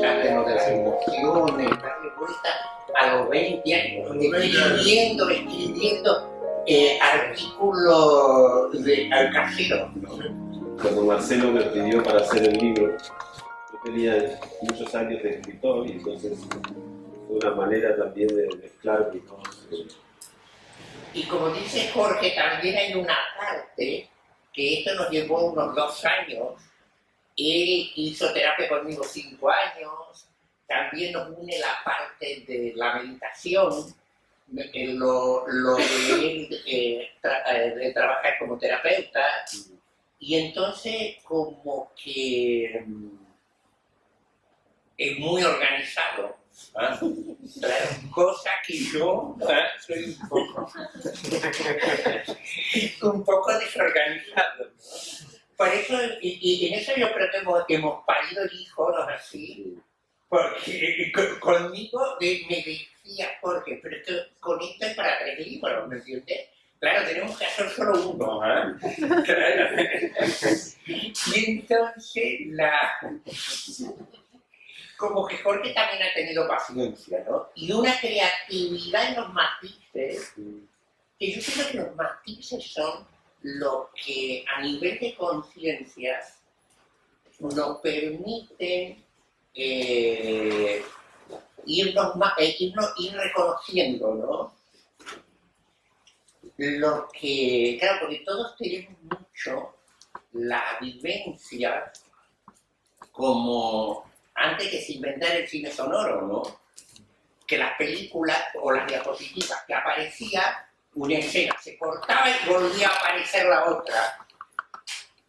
cosas, de las emociones, darle vuelta a los 20 años, escribiendo artículos al casero, ¿no? Cuando Marcelo me pidió para hacer el libro, yo tenía muchos años de escritor y entonces fue una manera también de mezclar mis dos. Y como dice Jorge, también hay una parte que esto nos llevó unos 2 años. Él hizo terapia conmigo 5 años, también nos une la parte de la meditación, lo de él de trabajar como terapeuta, y entonces como que es muy organizado, cosa que yo soy un poco desorganizado, ¿no? Por eso, y en eso yo creo que hemos parido hijos así, porque conmigo me decía Jorge, pero con esto es para 3 libros, ¿me entiendes? Claro, tenemos que hacer solo uno, ¿eh? Claro. Y entonces, como que Jorge también ha tenido paciencia, ¿no? Y una creatividad en los matices, que yo creo que los matices son lo que a nivel de conciencia nos permiten ir reconociendo, ¿no? Lo que, claro, porque todos tenemos mucho la vivencia como antes que se inventara el cine sonoro, ¿no? Que las películas o las diapositivas que aparecía una escena, se cortaba y volvía a aparecer la otra.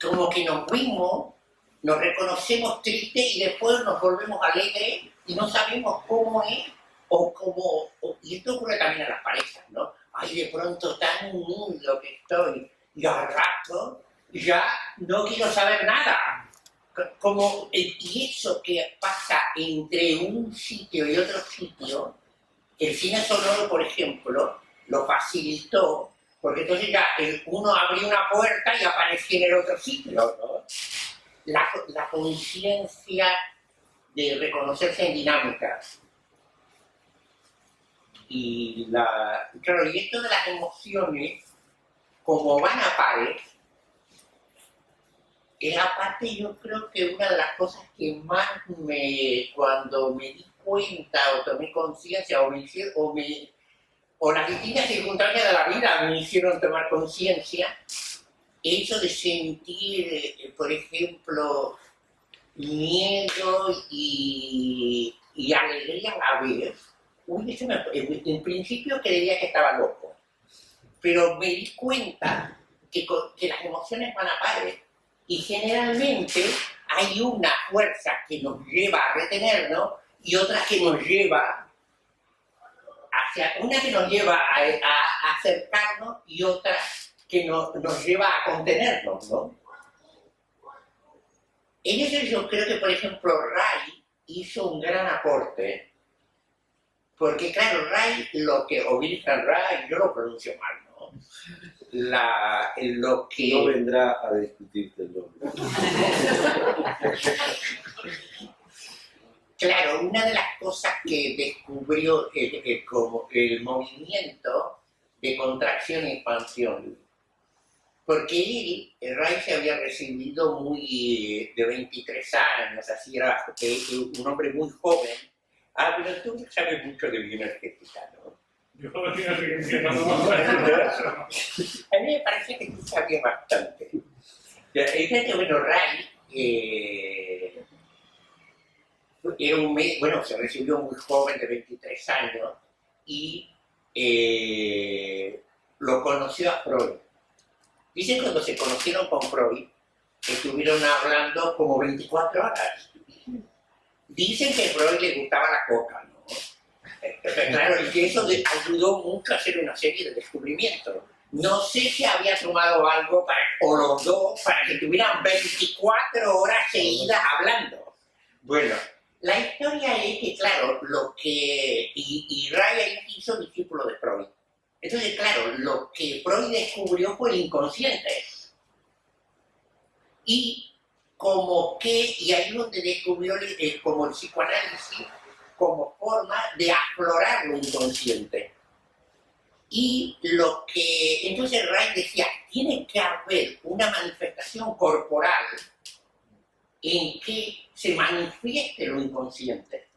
Como que nos vimos, nos reconocemos tristes y después nos volvemos alegres y no sabemos cómo es y esto ocurre también a las parejas, ¿no? Ay, de pronto tan unido que estoy y al rato ya no quiero saber nada. Y eso que pasa entre un sitio y otro sitio, el cine sonoro, por ejemplo, lo facilitó, porque entonces ya uno abrió una puerta y aparecía en el otro sitio, ¿no? La conciencia de reconocerse en dinámicas. Y claro, y esto de las emociones, como van a pares, es aparte yo creo que una de las cosas que más cuando me di cuenta o tomé conciencia o las distintas circunstancias de la vida me hicieron tomar conciencia, eso de sentir, por ejemplo, miedo y alegría a la vez. En principio creía que estaba loco, pero me di cuenta que las emociones van a pares y generalmente hay una fuerza que nos lleva a retenernos y otra que nos lleva una que nos lleva a acercarnos y otra que nos lleva a contenernos, ¿no? En eso yo creo que, por ejemplo, Ray hizo un gran aporte, porque claro, Ray, o Wilhelm Ray, yo lo pronuncio mal, ¿no? Lo que... No vendrá a discutirte el nombre. Claro, una de las cosas que descubrió como el movimiento de contracción y expansión, porque Ray se había recibido de 23 años, así era un hombre muy joven. Pero tú sabes mucho de bioenergética, ¿no? Yo no tengo que A mí me parece que tú sabías bastante. Fíjate, bueno, Ray era se recibió muy joven, de 23 años, y lo conoció a Freud. Dicen que cuando se conocieron con Freud, estuvieron hablando como 24 horas. Dicen que a Freud le gustaba la coca, ¿no? Claro, y que eso ayudó mucho a hacer una serie de descubrimientos. No sé si había tomado algo o los dos para que tuvieran 24 horas seguidas hablando. Bueno, la historia es que, claro, y Ray hizo discípulo de Freud. Entonces, claro, lo que Freud descubrió fue el inconsciente. Y como que, y ahí es donde descubrió como el psicoanálisis como forma de aflorar lo inconsciente. Y lo que entonces Ray decía, tiene que haber una manifestación corporal en que se manifieste lo inconsciente.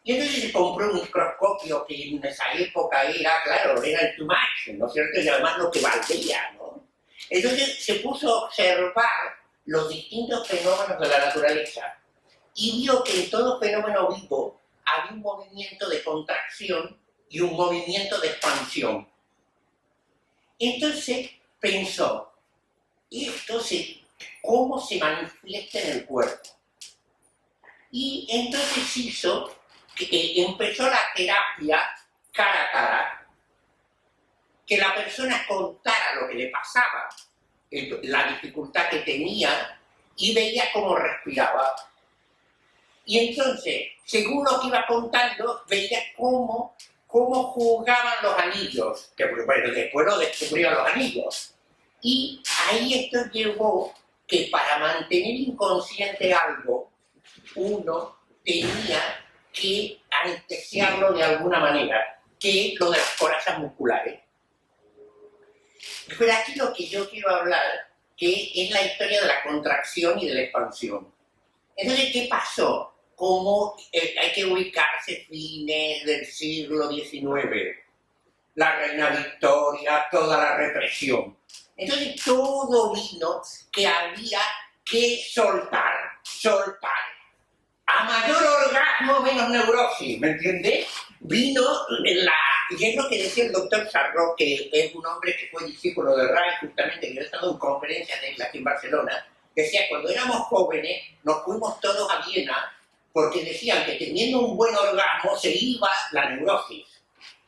Y entonces se compró un microscopio que en esa época era, claro, era el too much, ¿no es cierto? Y además lo que valdría, ¿no? Entonces se puso a observar los distintos fenómenos de la naturaleza y vio que en todo fenómeno vivo había un movimiento de contracción y un movimiento de expansión. Entonces pensó, ¿cómo se manifiesta en el cuerpo? Y entonces empezó la terapia cara a cara, que la persona contara lo que le pasaba, la dificultad que tenía, y veía cómo respiraba. Y entonces, según lo que iba contando, veía cómo jugaban los anillos, que bueno, después lo descubrió los anillos. Y ahí esto llevó que para mantener inconsciente algo, uno tenía que anestesiarlo de alguna manera, que es lo de las corazas musculares. Pero aquí lo que yo quiero hablar, que es la historia de la contracción y de la expansión. Entonces, ¿qué pasó? Cómo hay que ubicarse fines del siglo XIX, la reina Victoria, toda la represión. Entonces todo vino que había que soltar. A mayor orgasmo, menos neurosis, ¿me entiendes? Vino y es lo que decía el doctor Sarro, que es un hombre que fue discípulo de Ray, justamente, que yo he estado en conferencias de él aquí en Barcelona, decía, cuando éramos jóvenes, nos fuimos todos a Viena, porque decían que teniendo un buen orgasmo se iba la neurosis.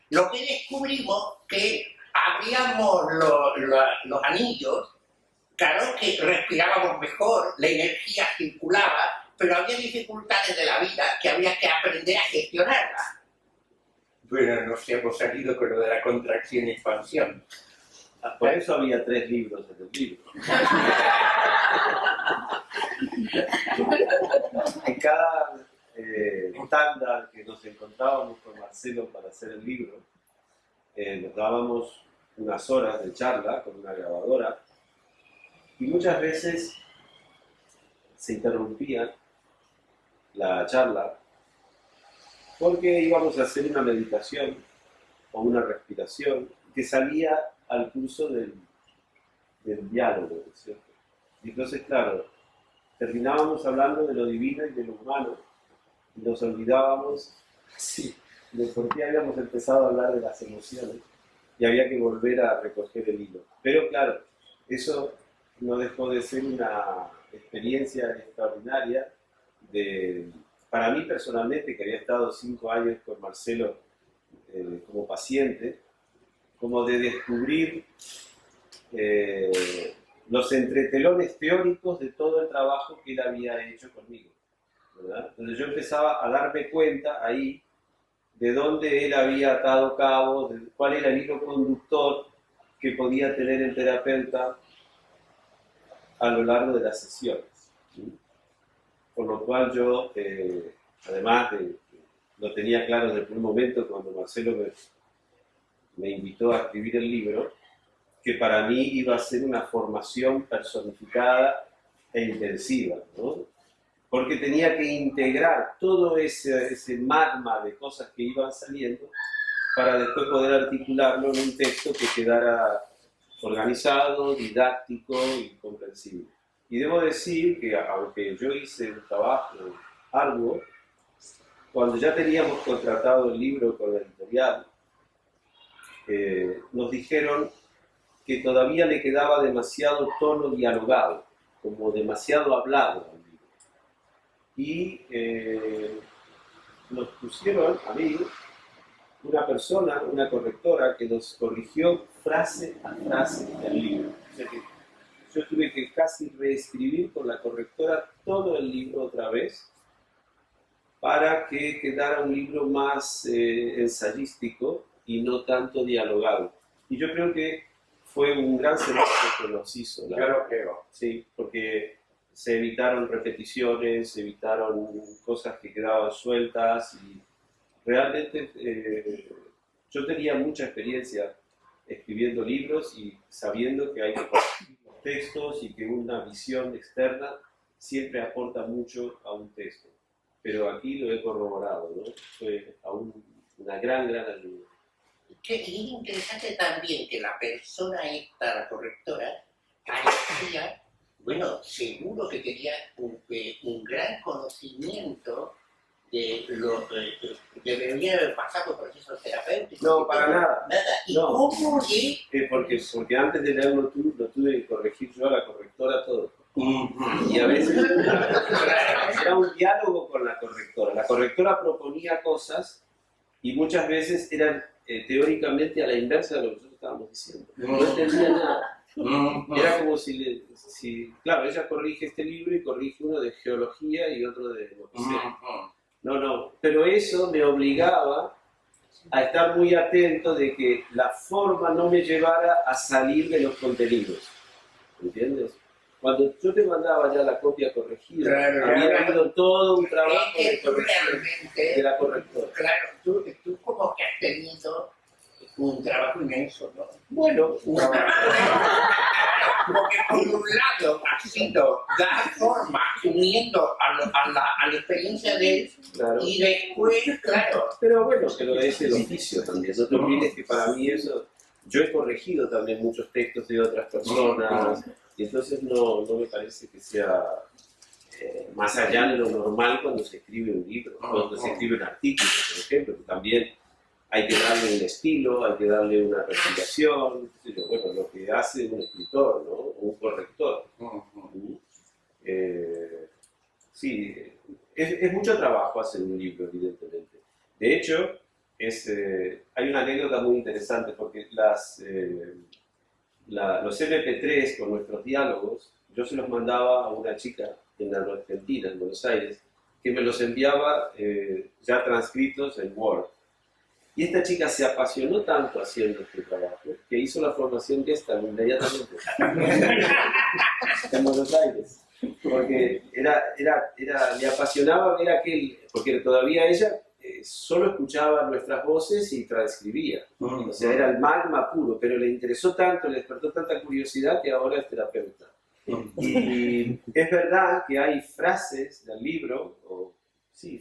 Lo que descubrimos que abríamos los anillos, claro que respirábamos mejor, la energía circulaba, pero había dificultades de la vida que había que aprender a gestionarlas. Bueno, nos hemos salido con lo de la contracción y expansión. Por eso había 3 libros en el libro. En cada tanda que nos encontrábamos con Marcelo para hacer el libro, nos dábamos unas horas de charla con una grabadora y muchas veces se interrumpía la charla porque íbamos a hacer una meditación o una respiración que salía al curso del diálogo, ¿cierto? Y entonces, claro, terminábamos hablando de lo divino y de lo humano y nos olvidábamos de por qué habíamos empezado a hablar de las emociones y había que volver a recoger el hilo. Pero claro, eso no dejó de ser una experiencia extraordinaria para mí personalmente, que había estado 5 años con Marcelo como paciente, como de descubrir los entretelones teóricos de todo el trabajo que él había hecho conmigo, ¿verdad? Entonces yo empezaba a darme cuenta ahí de dónde él había atado cabos, de cuál era el hilo conductor que podía tener el terapeuta a lo largo de las sesiones, ¿sí? Por lo cual yo, además lo tenía claro desde el primer momento cuando Marcelo me invitó a escribir el libro, que para mí iba a ser una formación personificada e intensiva, ¿no? Porque tenía que integrar todo ese magma de cosas que iban saliendo para después poder articularlo en un texto que quedara organizado, didáctico y comprensible. Y debo decir que aunque yo hice un trabajo arduo, cuando ya teníamos contratado el libro con la editorial, nos dijeron que todavía le quedaba demasiado tono dialogado, como demasiado hablado al libro. Y nos pusieron a mí una persona, una correctora, que nos corrigió frase a frase del libro. O sea que yo tuve que casi reescribir con la correctora todo el libro otra vez para que quedara un libro más ensayístico y no tanto dialogado. Y yo creo que fue un gran servicio que nos hizo. Yo lo creo. Sí, porque se evitaron repeticiones, se evitaron cosas que quedaban sueltas y realmente yo tenía mucha experiencia escribiendo libros y sabiendo que hay que corregir los textos y que una visión externa siempre aporta mucho a un texto. Pero aquí lo he corroborado, ¿no? Fue aún una gran ayuda. Que es interesante también que la persona esta, la correctora, parecía, bueno, seguro que tenía un gran conocimiento de lo que debería haber pasado por procesos terapéuticos. No, para nada. ¿Y No. cómo de...? Porque antes de leerlo tú, lo tuve que corregir yo a la correctora todo. Y a veces era un diálogo con la correctora. La correctora proponía cosas y muchas veces eran teóricamente a la inversa de lo que nosotros estábamos diciendo. No entendía nada. Era como si, claro, ella corrige este libro y corrige uno de geología y otro de lo que sea. No, pero eso me obligaba a estar muy atento de que la forma no me llevara a salir de los contenidos. ¿Entiendes? Cuando yo te mandaba ya la copia corregida, Claro, había claro. habido todo un trabajo Es de que tú corrección realmente, de la correctora. claro, tú como que has tenido un trabajo inmenso, ¿no? Bueno, Un trabajo como que por un lado ha sido dar forma uniendo a la experiencia de él claro. y después, claro, Pero bueno, pero es el oficio también. No te olvides que para mí eso, yo he corregido también muchos textos de otras personas y entonces no me parece que sea más allá de lo normal cuando se escribe un libro, cuando se escribe un artículo, por ejemplo, que también hay que darle un estilo, hay que darle una respiración, qué sé yo, bueno, lo que hace un escritor, ¿no? Un corrector. Sí, es mucho trabajo hacer un libro, evidentemente. De hecho, hay una anécdota muy interesante porque los MP3 con nuestros diálogos, yo se los mandaba a una chica en la Argentina, en Buenos Aires, que me los enviaba ya transcritos en Word. Y esta chica se apasionó tanto haciendo este trabajo que hizo la formación Gestalt inmediatamente en Buenos Aires. Porque le apasionaba ver porque todavía ella solo escuchaba nuestras voces y transcribía. O sea, era el magma puro, pero le interesó tanto, le despertó tanta curiosidad que ahora es terapeuta. Y es verdad que hay frases del libro,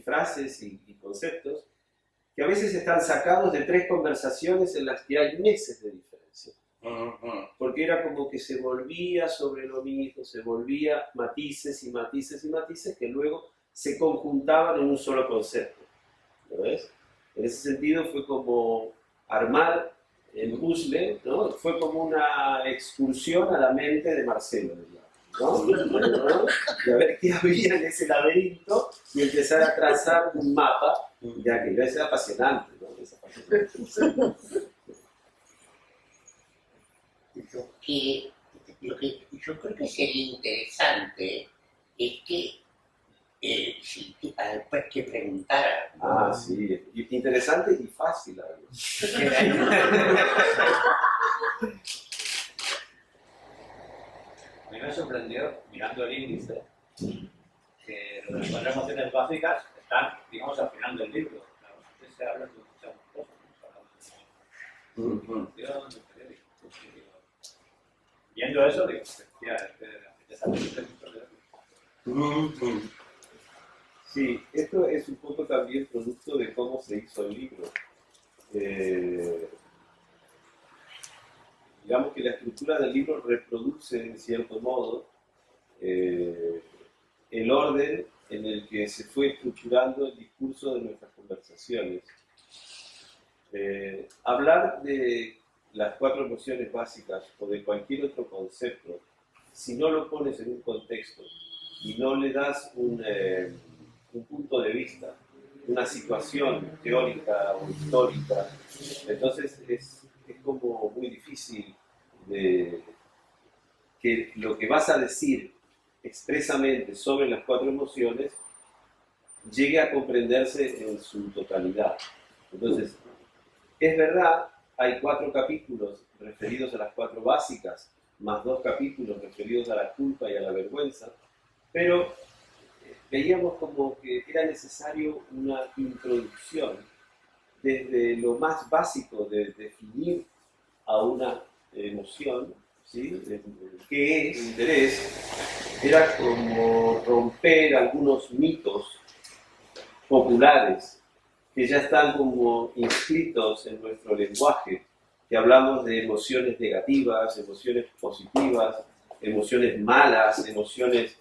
frases y conceptos, que a veces están sacados de 3 conversaciones en las que hay meses de diferencia. Porque era como que se volvía sobre lo mismo, se volvía matices y matices y matices que luego se conjuntaban en un solo concepto. ¿Lo ves? En ese sentido fue como armar el puzzle, ¿no? Fue como una excursión a la mente de Marcelo, ¿no? Y a ver qué había en ese laberinto y empezar a trazar un mapa de aquello. Es apasionante, ¿no? Es apasionante. Lo que yo creo que sería interesante es que si pues, que preguntara. Ah, sí, interesante y fácil. A mí me sorprendió, mirando el índice, que las 4 emociones básicas están, digamos, al final del libro. Claro, antes se habla de muchas cosas, de periódico. Viendo eso, digo, Sí, esto es un poco también producto de cómo se hizo el libro. Digamos que la estructura del libro reproduce, en cierto modo, el orden en el que se fue estructurando el discurso de nuestras conversaciones. Hablar de las 4 emociones básicas o de cualquier otro concepto, si no lo pones en un contexto y no le das un punto de vista, una situación teórica o histórica, entonces es como muy difícil que lo que vas a decir expresamente sobre las 4 emociones llegue a comprenderse en su totalidad. Entonces, es verdad, hay 4 capítulos referidos a las 4 básicas, más 2 capítulos referidos a la culpa y a la vergüenza, pero veíamos como que era necesario una introducción desde lo más básico de definir a una emoción, ¿sí? ¿Qué es interés? Era como romper algunos mitos populares que ya están como inscritos en nuestro lenguaje, que hablamos de emociones negativas, emociones positivas, emociones malas, emociones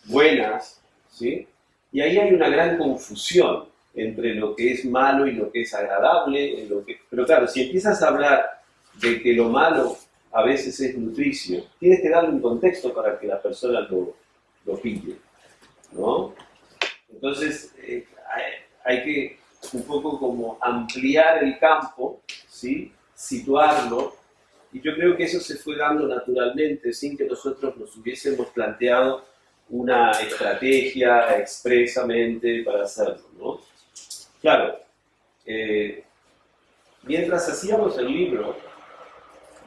buenas, ¿sí? Y ahí hay una gran confusión entre lo que es malo y lo que es agradable, pero claro, si empiezas a hablar de que lo malo a veces es nutricio, tienes que darle un contexto para que la persona lo pille, ¿no? Entonces, hay que un poco como ampliar el campo, ¿sí? Situarlo, y yo creo que eso se fue dando naturalmente, sin que nosotros nos hubiésemos planteado una estrategia expresamente para hacerlo, ¿no? Claro, mientras hacíamos el libro,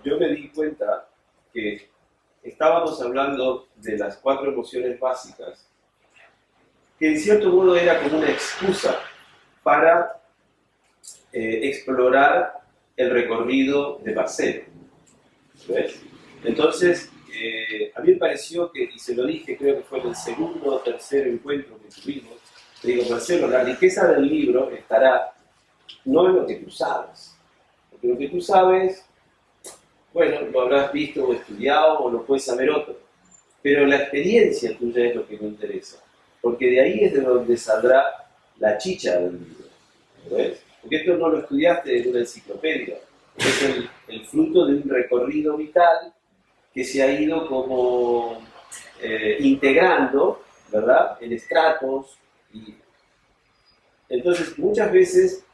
yo me di cuenta que estábamos hablando de las 4 emociones básicas, que en cierto modo era como una excusa para explorar el recorrido de Marcelo. ¿Ves? Entonces, a mí me pareció que, y se lo dije, creo que fue en el segundo o tercer encuentro que tuvimos, le digo, Marcelo, la riqueza del libro estará no en lo que tú sabes, porque lo que tú sabes, bueno, lo habrás visto o estudiado o lo puede saber otro, pero la experiencia tuya es lo que me interesa, porque de ahí es de donde saldrá la chicha del libro, ¿ves? Porque esto no lo estudiaste en una enciclopedia, es el fruto de un recorrido vital que se ha ido como integrando, ¿verdad?, en estratos. Y entonces, muchas veces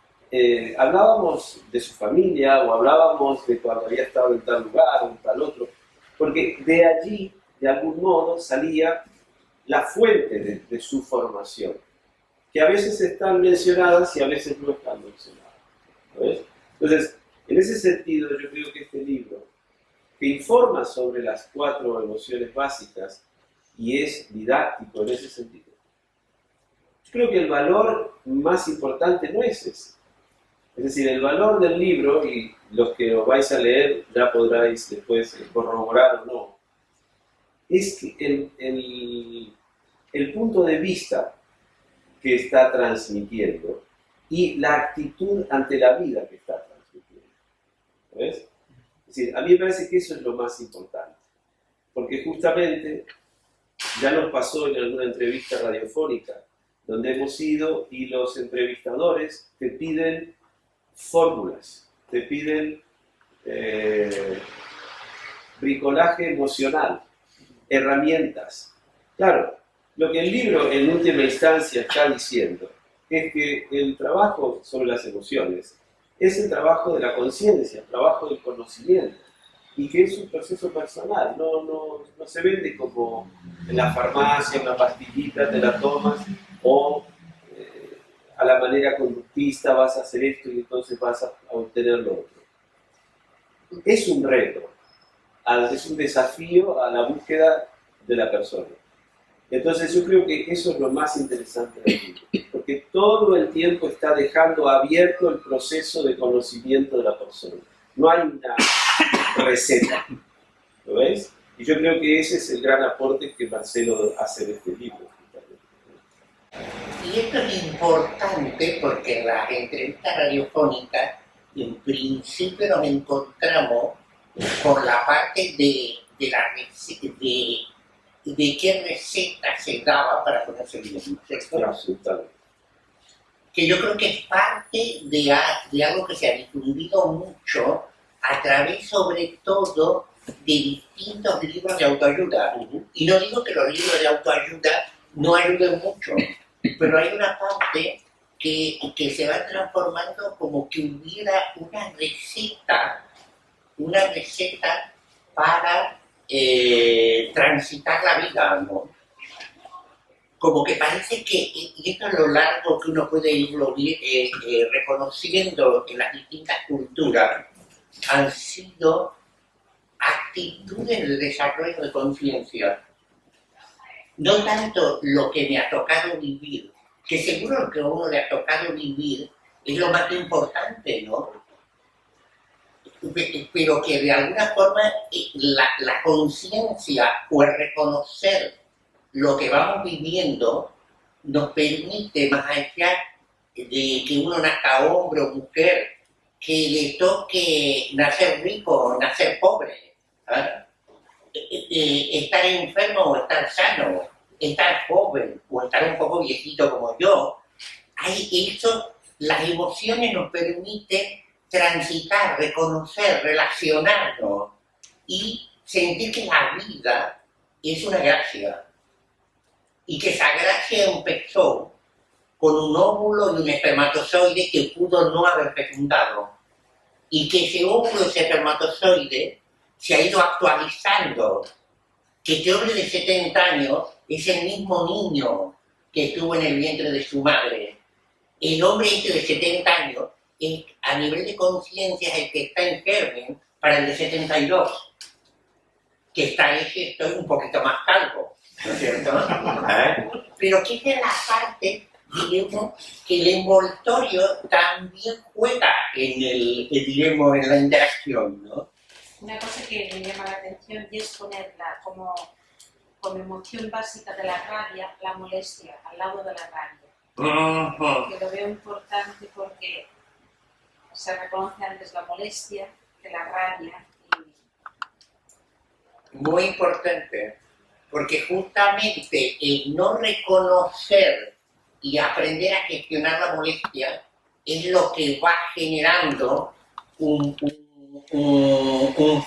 hablábamos de su familia o hablábamos de cuando había estado en tal lugar o en tal otro, porque de allí, de algún modo, salía la fuente de su formación, que a veces están mencionadas y a veces no están mencionadas, ¿ves? Entonces, en ese sentido, yo creo que este libro, que informa sobre las 4 emociones básicas y es didáctico en ese sentido, yo creo que el valor más importante no es ese. Es decir, el valor del libro, y los que lo vais a leer ya podráis después corroborar o no, es que el punto de vista que está transmitiendo y la actitud ante la vida que está transmitiendo. ¿Ves? Es decir, a mí me parece que eso es lo más importante, porque justamente ya nos pasó en alguna entrevista radiofónica, donde hemos ido y los entrevistadores te piden fórmulas, te piden bricolaje emocional, herramientas. Claro, lo que el libro en última instancia está diciendo es que el trabajo sobre las emociones es el trabajo de la conciencia, el trabajo del conocimiento, y que es un proceso personal, no se vende como en la farmacia, una pastillita, te la tomas, o a la manera conductista vas a hacer esto y entonces vas a obtener lo otro. Es un reto, es un desafío a la búsqueda de la persona. Entonces yo creo que eso es lo más interesante del libro, porque todo el tiempo está dejando abierto el proceso de conocimiento de la persona. No hay una receta, ¿lo ves? Y yo creo que ese es el gran aporte que Marcelo hace de este libro. Y esto es importante porque en las entrevistas radiofónicas, en principio nos encontramos por la parte de qué receta se daba para ponerse bien, ¿cierto? Absolutamente. Que yo creo que es parte de algo que se ha difundido mucho a través, sobre todo, de distintos libros de autoayuda. Y no digo que los libros de autoayuda no ayuden mucho, pero hay una parte que se va transformando como que hubiera una receta para transitar la vida, ¿no? Como que parece que, y esto es lo largo que uno puede irlo reconociendo en las distintas culturas, han sido actitudes de desarrollo de conciencia. no tanto lo que me ha tocado vivir, que seguro lo que a uno le ha tocado vivir es lo más importante, ¿no? Pero que de alguna forma la conciencia o el reconocer lo que vamos viviendo nos permite, más allá de que uno nazca hombre o mujer, que le toque nacer rico o nacer pobre, ¿eh? Estar enfermo o estar sano, estar joven o estar un poco viejito como yo, las emociones nos permiten transitar, reconocer, relacionarnos y sentir que la vida es una gracia y que esa gracia empezó con un óvulo y un espermatozoide que pudo no haber fecundado y que ese óvulo y ese espermatozoide se ha ido actualizando, que este hombre de 70 años es el mismo niño que estuvo en el vientre de su madre. El hombre este de 70 años, a nivel de conciencia, es el que está en germen para el de 72, que está ese, estoy un poquito más calvo, ¿no es cierto? Pero que es la parte, digamos, que el envoltorio también juega en la interacción, ¿no? Una cosa que me llama la atención y es ponerla como emoción básica de la rabia, la molestia, al lado de la rabia. Que lo veo importante porque se reconoce antes la molestia que la rabia. Muy importante, porque justamente el no reconocer y aprender a gestionar la molestia es lo que va generando un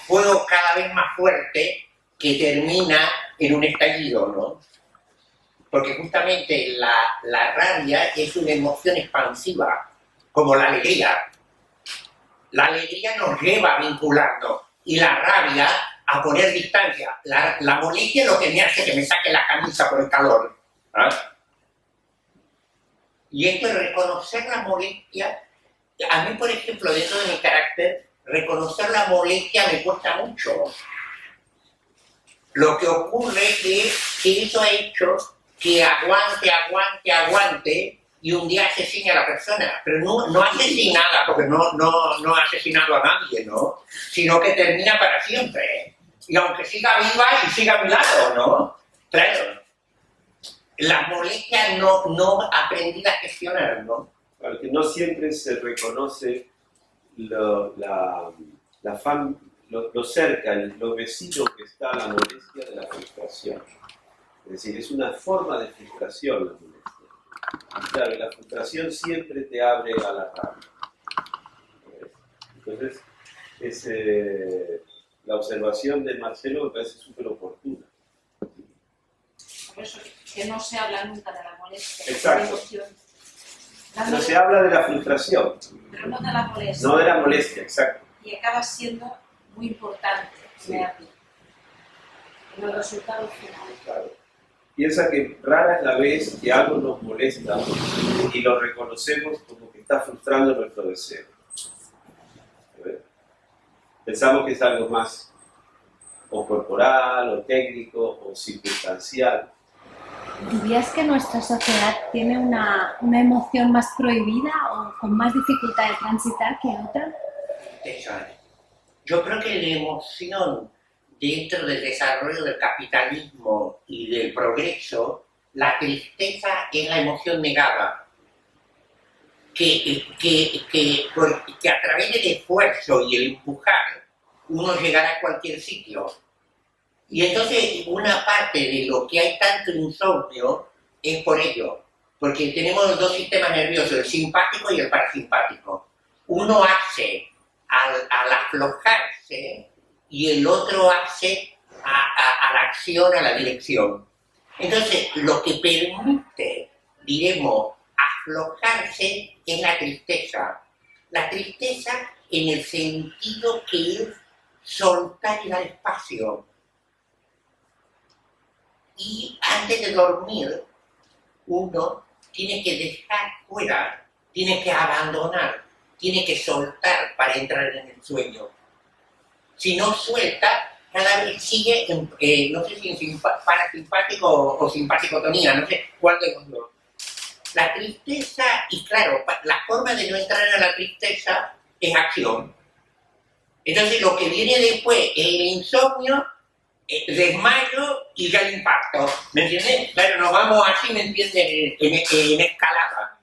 fuego cada vez más fuerte que termina en un estallido, ¿no? Porque justamente la rabia es una emoción expansiva, como la alegría. La alegría nos lleva a vincularnos y la rabia a poner distancia. La molestia es lo que me hace que me saque la camisa por el calor. Y esto es reconocer la molestia. A mí, por ejemplo, dentro de mi carácter, reconocer la molestia me cuesta mucho. Lo que ocurre es que eso ha hecho que aguante, y un día asesine a la persona. Pero no asesinada, porque no ha asesinado a nadie, ¿no? Sino que termina para siempre. Y aunque siga viva y siga a mi lado, ¿no? Claro. Las molestias no aprendí a gestionar, ¿no? Porque no siempre se reconoce lo cerca, lo vecino que está la molestia de la frustración. Es decir, es una forma de frustración la molestia. Claro, la frustración siempre te abre a la rabia. Entonces, la observación de Marcelo me parece súper oportuna. Por eso que no se habla nunca de la molestia, Exacto. de la emoción. No se habla de la frustración. Pero no de la molestia. No de la molestia, exacto. Y acaba siendo muy importante verlo en el resultado final. Claro. Piensa que rara es la vez que algo nos molesta y lo reconocemos como que está frustrando nuestro deseo. Pensamos que es algo más o corporal, o técnico, o circunstancial. ¿Dirías que nuestra sociedad tiene una emoción más prohibida o con más dificultad de transitar que otra? Yo creo que la emoción dentro del desarrollo del capitalismo y del progreso, la tristeza es la emoción negada. Que a través del esfuerzo y el empujar, uno llegará a cualquier sitio. Y entonces una parte de lo que hay tanto insomnio es por ello, porque tenemos los dos sistemas nerviosos, el simpático y el parasimpático. Uno hace al aflojarse y el otro hace a la acción, a la dirección. Entonces, lo que permite, diremos, aflojarse es la tristeza. La tristeza en el sentido que es soltar y dar espacio. Y antes de dormir, uno tiene que dejar fuera, tiene que abandonar, tiene que soltar para entrar en el sueño. Si no suelta, cada vez sigue, no sé si en parasimpático o simpaticotonía, no sé cuál de los dos. La tristeza, y claro, la forma de no entrar a la tristeza es acción. Entonces lo que viene después es el insomnio, desmayo y ya el impacto. ¿Me entiendes? Claro, nos vamos así, ¿me entiendes? En escalada.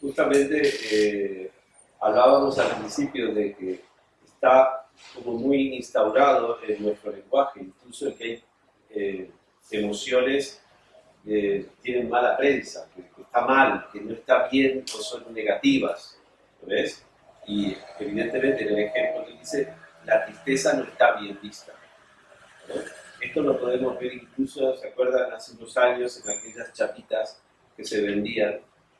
Justamente hablábamos al principio de que está como muy instaurado en nuestro lenguaje, incluso el que hay emociones tienen mala prensa, que está mal, que no está bien o son negativas, ¿ves? Y evidentemente en el ejemplo que dice, la tristeza no está bien vista, ¿no? Esto lo podemos ver incluso, ¿se acuerdan? Hace unos años en aquellas chapitas que se vendían,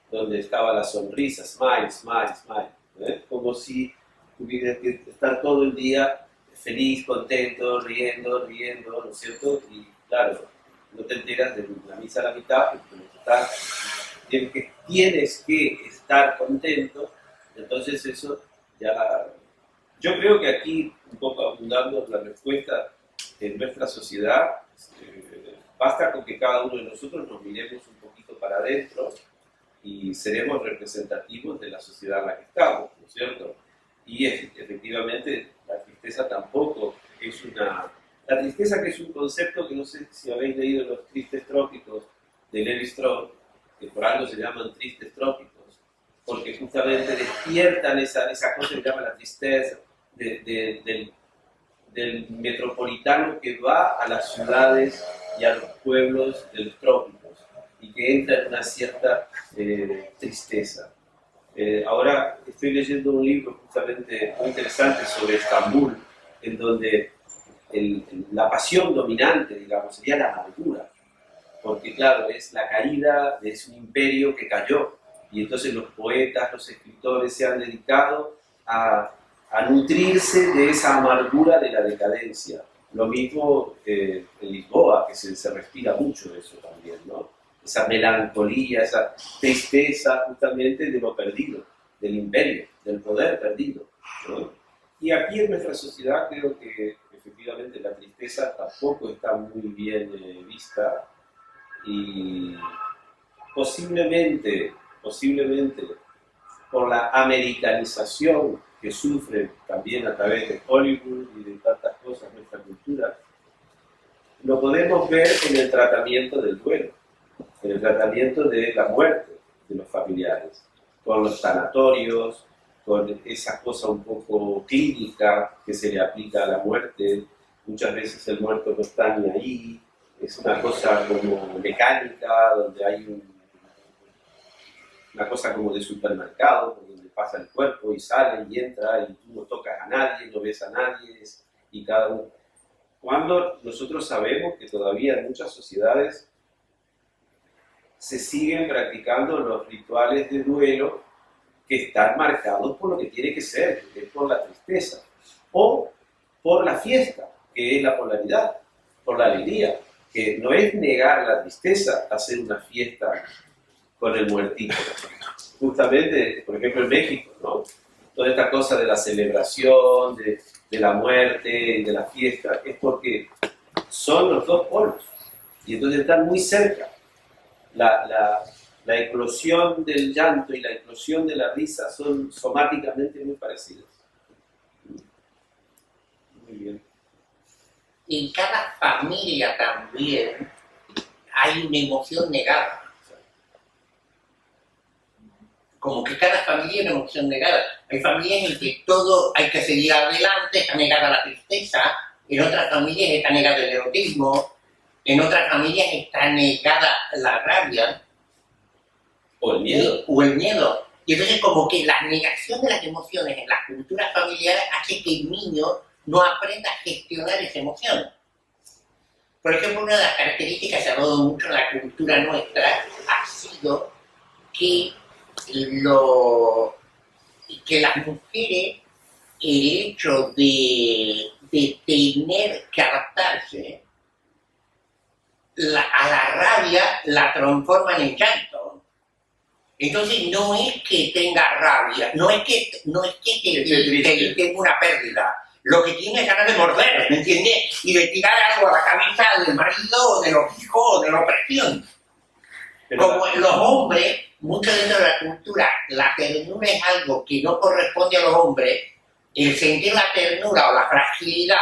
donde estaba la sonrisa, smile, smile, smile, ¿ves? Como si tuviera que estar todo el día feliz, contento, riendo, ¿no es cierto? Y claro, no te enteras de la misa a la mitad, porque tienes que estar contento, entonces eso ya... Yo creo que aquí, un poco abundando la respuesta, en nuestra sociedad, basta con que cada uno de nosotros nos miremos un poquito para adentro y seremos representativos de la sociedad en la que estamos, ¿no es cierto? Y efectivamente la tristeza tampoco es una... La tristeza, que es un concepto que no sé si habéis leído Los Tristes Trópicos de Levi Strauss, que por algo se llaman tristes trópicos, porque justamente despiertan esa cosa que se llama la tristeza del metropolitano que va a las ciudades y a los pueblos de los trópicos y que entra en una cierta tristeza. Ahora estoy leyendo un libro justamente muy interesante sobre Estambul, en donde la pasión dominante, digamos, sería la amargura, porque claro, es la caída, es un imperio que cayó, y entonces los poetas, los escritores se han dedicado a nutrirse de esa amargura de la decadencia. Lo mismo en Lisboa, que se respira mucho de eso también, ¿no? Esa melancolía, esa tristeza justamente de lo perdido, del imperio, del poder perdido, ¿no? Y aquí en nuestra sociedad creo que efectivamente la tristeza tampoco está muy bien vista, y posiblemente por la americanización que sufre también a través de Hollywood y de tantas cosas nuestra cultura, lo podemos ver en el tratamiento del duelo, en el tratamiento de la muerte de los familiares, con los sanatorios, con esa cosa un poco clínica que se le aplica a la muerte. Muchas veces el muerto no está ni ahí, es una cosa como mecánica, donde hay una cosa como de supermercado, donde pasa el cuerpo y sale y entra y tú no tocas a nadie, no ves a nadie, y cada uno. Cuando nosotros sabemos que todavía en muchas sociedades se siguen practicando los rituales de duelo que están marcados por lo que tiene que ser, que es por la tristeza, o por la fiesta, que es la polaridad, por la alegría, que no es negar la tristeza, hacer una fiesta con el muertito. Justamente, por ejemplo, en México, ¿no? Toda esta cosa de la celebración, de la muerte y de la fiesta, es porque son los dos polos, y entonces están muy cerca. La eclosión del llanto y la eclosión de la risa son somáticamente muy parecidas. Muy bien. En cada familia también hay una emoción negada. Como que cada familia es una emoción negada. Hay familias en que todo hay que seguir adelante, está negada la tristeza, en otras familias está negado el erotismo, en otras familias está negada la rabia. O el miedo. O el miedo. Y entonces como que la negación de las emociones en las culturas familiares hace que el niño no aprenda a gestionar esa emoción. Por ejemplo, una de las características que se ha dado mucho en la cultura nuestra ha sido que las mujeres, el hecho de tener que adaptarse a la rabia, la transforman en llanto. Entonces no es que tenga rabia, no es que tenga una pérdida, lo que tiene es ganas de morder, ¿me entiendes? Y de tirar algo a la cabeza del marido o de los hijos o de la opresión. Como los hombres, mucho dentro de la cultura, la ternura es algo que no corresponde a los hombres, el sentir la ternura o la fragilidad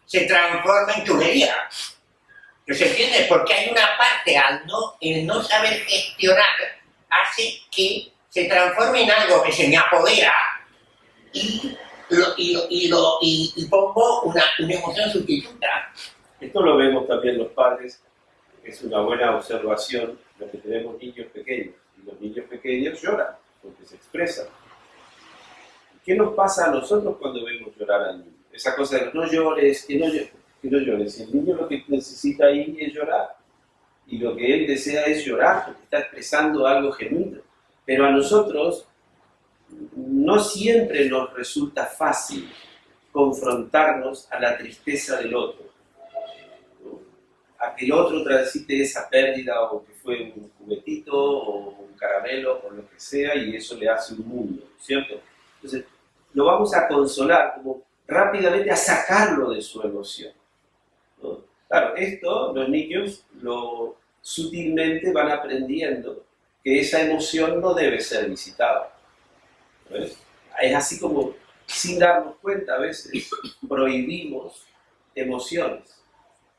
se transforma en chulería. ¿Se entiende? Porque hay una parte, el no saber gestionar, hace que se transforme en algo que se me apodera y pongo una emoción sustituta. Esto lo vemos también los padres, es una buena observación, los que tenemos niños pequeños. Y los niños pequeños lloran, porque se expresan. ¿Qué nos pasa a nosotros cuando vemos llorar al niño? Esa cosa de no llores, que no llores. El niño lo que necesita ahí es llorar. Y lo que él desea es llorar, porque está expresando algo genuino. Pero a nosotros no siempre nos resulta fácil confrontarnos a la tristeza del otro, ¿no? A que el otro transite esa pérdida, o que fue un juguetito o un caramelo o lo que sea, y eso le hace un mundo, ¿cierto? Entonces, lo vamos a consolar, como rápidamente a sacarlo de su emoción, ¿no? Claro, esto los niños sutilmente van aprendiendo que esa emoción no debe ser visitada. ¿Ves? Es así como, sin darnos cuenta, a veces prohibimos emociones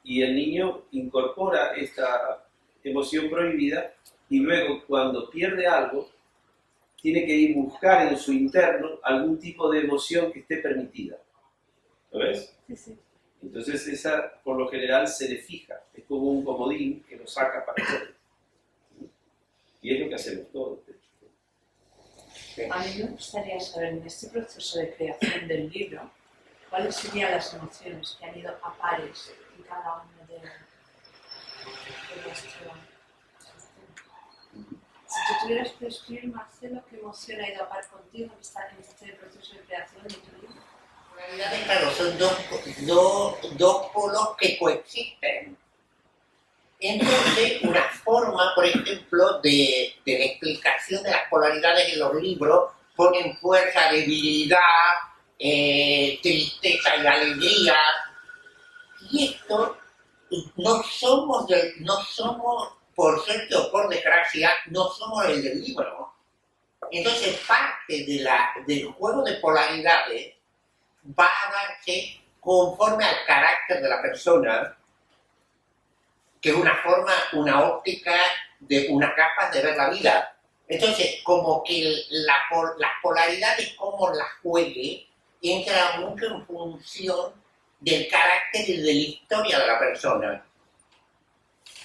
y el niño incorpora esta emoción prohibida y luego, cuando pierde algo, tiene que ir a buscar en su interno algún tipo de emoción que esté permitida. ¿Lo ves? Sí, sí. Entonces esa, por lo general, se le fija. Es como un comodín que lo saca para todo. Y es lo que hacemos todos. A mí me gustaría saber, en este proceso de creación del libro, cuáles serían las emociones que han ido a pares en cada uno de nuestro. Si tú tuvieras que describir, Marcelo, ¿qué emoción ha ido a par contigo en este proceso de creación de tu libro? En realidad, claro, son dos polos que coexisten. Entonces, una forma, por ejemplo, de la explicación de las polaridades en los libros ponen fuerza, debilidad, tristeza y alegría. Y esto no somos, por suerte o por desgracia, no somos el del libro. Entonces, parte del juego de polaridades va a darse conforme al carácter de la persona, que es una óptica, una capa de ver la vida. Entonces, como que las polaridades, como las juegue, entra mucho en función del carácter y de la historia de la persona.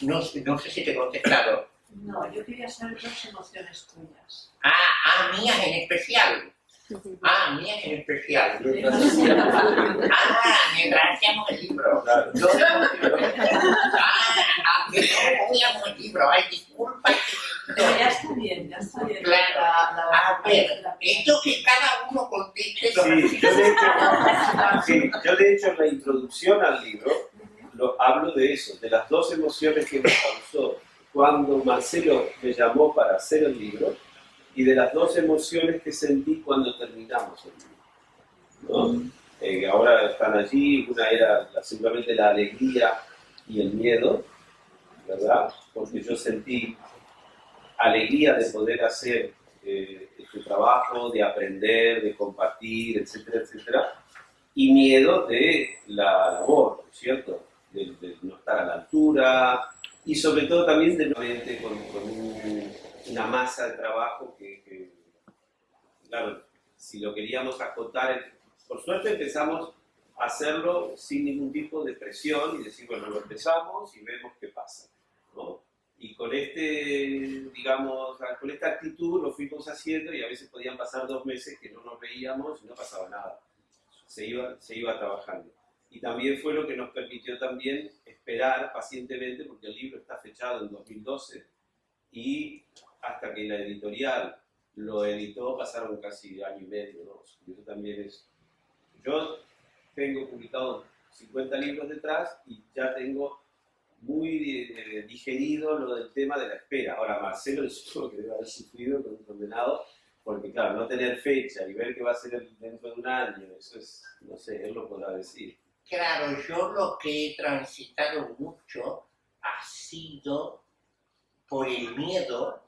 No sé si te he contestado. No, yo quería saber dos emociones tuyas. Mías en especial. Mías en especial. Mientras hacíamos el libro. Claro. Hacíamos el libro. Ay, disculpa. Pero ya está bien, ya está bien. Claro. A ver, esto que cada uno conteste lo que Yo de hecho en la introducción al libro hablo de eso, de las dos emociones que me causó cuando Marcelo me llamó para hacer el libro, y de las dos emociones que sentí cuando terminamos el libro, ¿no? Ahora están allí. Una era seguramente la alegría y el miedo, ¿verdad? Porque yo sentí alegría de poder hacer este trabajo, de aprender, de compartir, etcétera, etcétera, y miedo de la labor, ¿cierto? De no estar a la altura, y sobre todo también de con una masa de trabajo que, claro, si lo queríamos acotar, por suerte empezamos a hacerlo sin ningún tipo de presión y decir, bueno, lo empezamos y vemos qué pasa, ¿no? Y con digamos, con esta actitud lo fuimos haciendo, y a veces podían pasar 2 meses que no nos veíamos y no pasaba nada. Se iba trabajando. Y también fue lo que nos permitió también esperar pacientemente, porque el libro está fechado en 2012 y hasta que la editorial lo editó pasaron casi 1 año y medio, ¿no? Y eso también es... Yo tengo publicado 50 libros detrás y ya tengo muy digerido lo del tema de la espera. Ahora, Marcelo es uno que debe haber sufrido con un condenado, Porque claro, no tener fecha y ver qué va a ser dentro de un año, eso es, no sé, él lo podrá decir. Claro, yo lo que he transitado mucho ha sido por el miedo,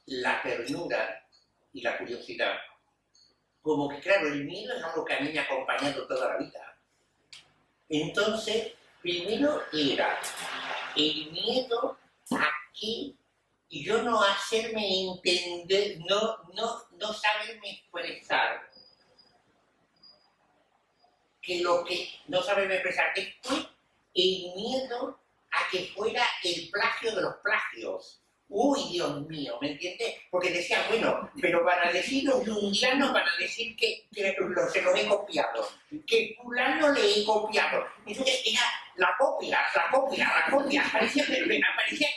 la ternura y la curiosidad. Como que, claro, el miedo es algo que a mí me ha acompañado toda la vida. Entonces, primero era el miedo a que yo no hacerme entender, no saberme expresar. No saberme expresar. Después, el miedo a que fuera el plagio de los plagios. Uy, Dios mío, ¿me entiendes? Porque decían, bueno, pero para decir los yunguianos van a decir que se los he copiado, que fulano le he copiado. Entonces era la copia, aparecía